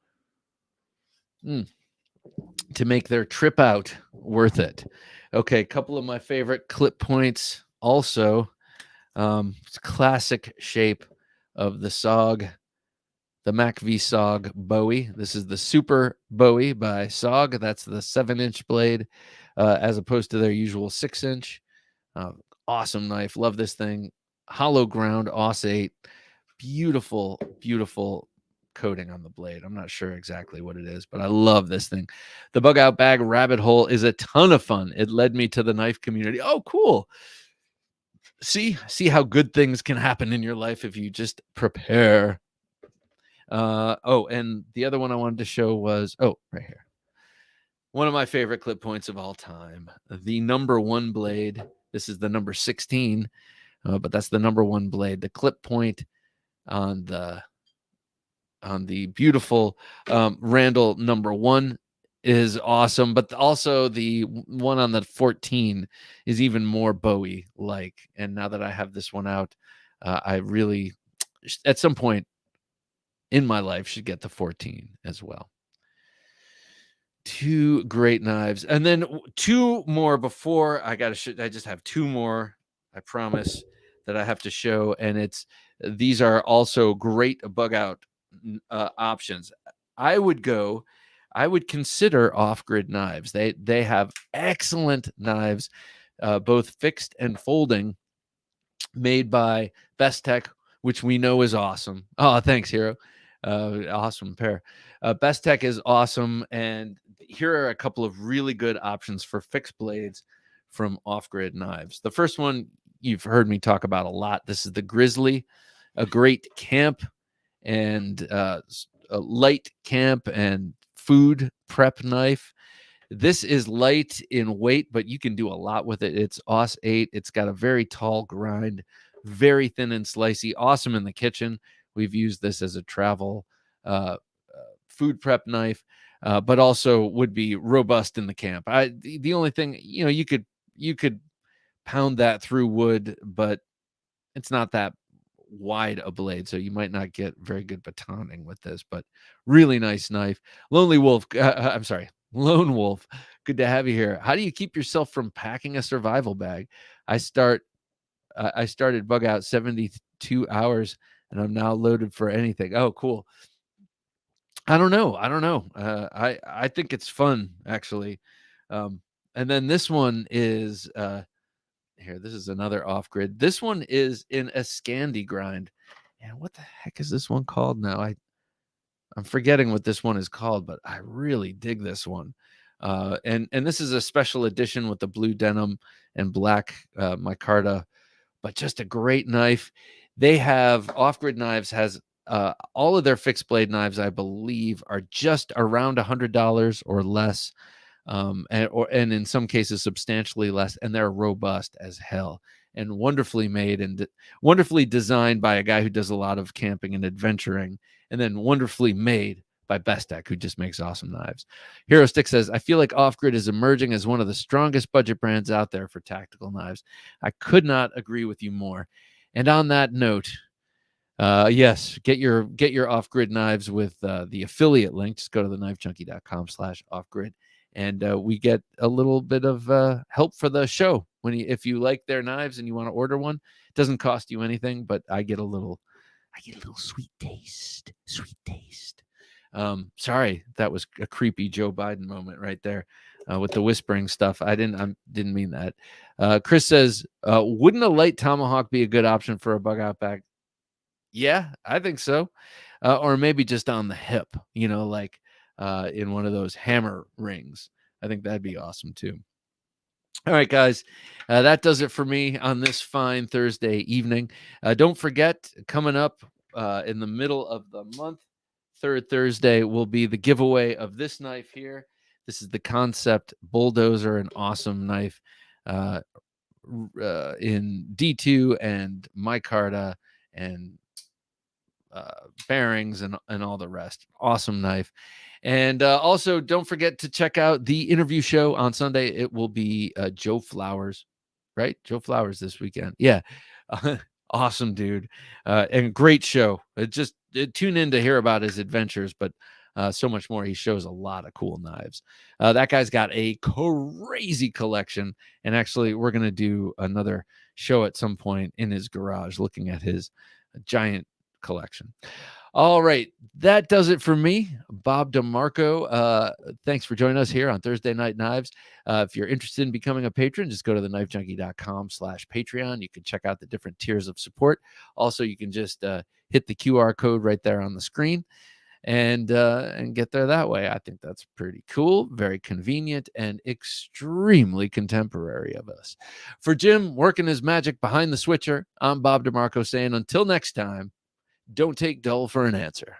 To make their trip out worth it. Okay, a couple of my favorite clip points. Also, classic shape of the SOG, the Mac V SOG Bowie. This is the Super Bowie by SOG. That's the 7-inch blade, as opposed to their usual 6-inch. Awesome knife. Love this thing. Hollow ground, Aus 8. Beautiful, beautiful coating on the blade. I'm not sure exactly what it is, but I love this thing. The Bug Out Bag Rabbit Hole is a ton of fun. It led me to the knife community. Oh, cool. See how good things can happen in your life if you just prepare. And the other one I wanted to show was, right here. One of my favorite clip points of all time, the number 1 blade. This is the number 16, but that's the number 1 blade. The clip point on the beautiful Randall number 1 is awesome, but also the one on the 14 is even more Bowie like. And now that I have this one out, I really, at some point in my life, should get the 14 as well. 2 great knives, and then 2 more before I just have 2 more, I promise, that I have to show, and these are also great bug out options. I would consider off-grid knives. They have excellent knives, both fixed and folding, made by Best Tech, which we know is awesome. Oh, thanks, Hero. Awesome pair. Best Tech is awesome, and here are a couple of really good options for fixed blades from off-grid knives. The first one you've heard me talk about a lot. This is the Grizzly, a great camp and a light camp and food prep knife. This is light in weight, but you can do a lot with it. It's Aus 8. It's got a very tall grind, very thin and slicey. Awesome in the kitchen We've used this as a travel food prep knife, but also would be robust in the camp. The only thing, you could pound that through wood, but it's not that wide a blade, so you might not get very good batoning with this, but really nice knife. Lone Wolf, good to have you here. How do you keep yourself from packing a survival bag? I started Bugout 72 hours, and I'm now loaded for anything. Oh, cool. I don't know. I think it's fun, actually. And then this one is here. This is another off grid. This one is in a Scandi grind. And what the heck is this one called now? I'm forgetting what this one is called, but I really dig this one. And this is a special edition with the blue denim and black micarta, but just a great knife. They have off-grid knives, has all of their fixed blade knives, I believe, are just around $100 or less, and in some cases substantially less, and they're robust as hell and wonderfully made and wonderfully designed by a guy who does a lot of camping and adventuring, and then wonderfully made by Bestech, who just makes awesome knives. Hero Stick says, I feel like Off-Grid is emerging as one of the strongest budget brands out there for tactical knives. I could not agree with you more. And on that note, yes, get your Off-Grid knives with the affiliate link. Just go to theknifejunkie.com/offgrid, and we get a little bit of help for the show if you like their knives and you want to order one. It doesn't cost you anything, but I get a little sweet taste. Sorry, that was a creepy Joe Biden moment right there with the whispering stuff. I didn't mean that. Chris says, wouldn't a light tomahawk be a good option for a Bugout bag? Yeah, I think so. Or maybe just on the hip, like in one of those hammer rings. I think that'd be awesome too. All right, guys, that does it for me on this fine Thursday evening. Don't forget, coming up in the middle of the month, third Thursday, will be the giveaway of this knife here. This is the Concept Bulldozer, an awesome knife in D2 and micarta and bearings and all the rest. Awesome knife. And also, don't forget to check out the interview show on Sunday. It will be Joe Flowers, right? Joe Flowers this weekend. Yeah. Awesome, dude. And great show. Tune in to hear about his adventures, but so much more. He shows a lot of cool knives. That guy's got a crazy collection. And actually, we're going to do another show at some point in his garage looking at his giant collection. All right, that does it for me, Bob DeMarco. Thanks for joining us here on Thursday Night Knives. If you're interested in becoming a patron, just go to theknifejunkie.com/Patreon. You can check out the different tiers of support. Also, you can just hit the QR code right there on the screen and get there that way. I think that's pretty cool, very convenient, and extremely contemporary of us. For Jim working his magic behind the switcher, I'm Bob DeMarco saying until next time, don't take dull for an answer.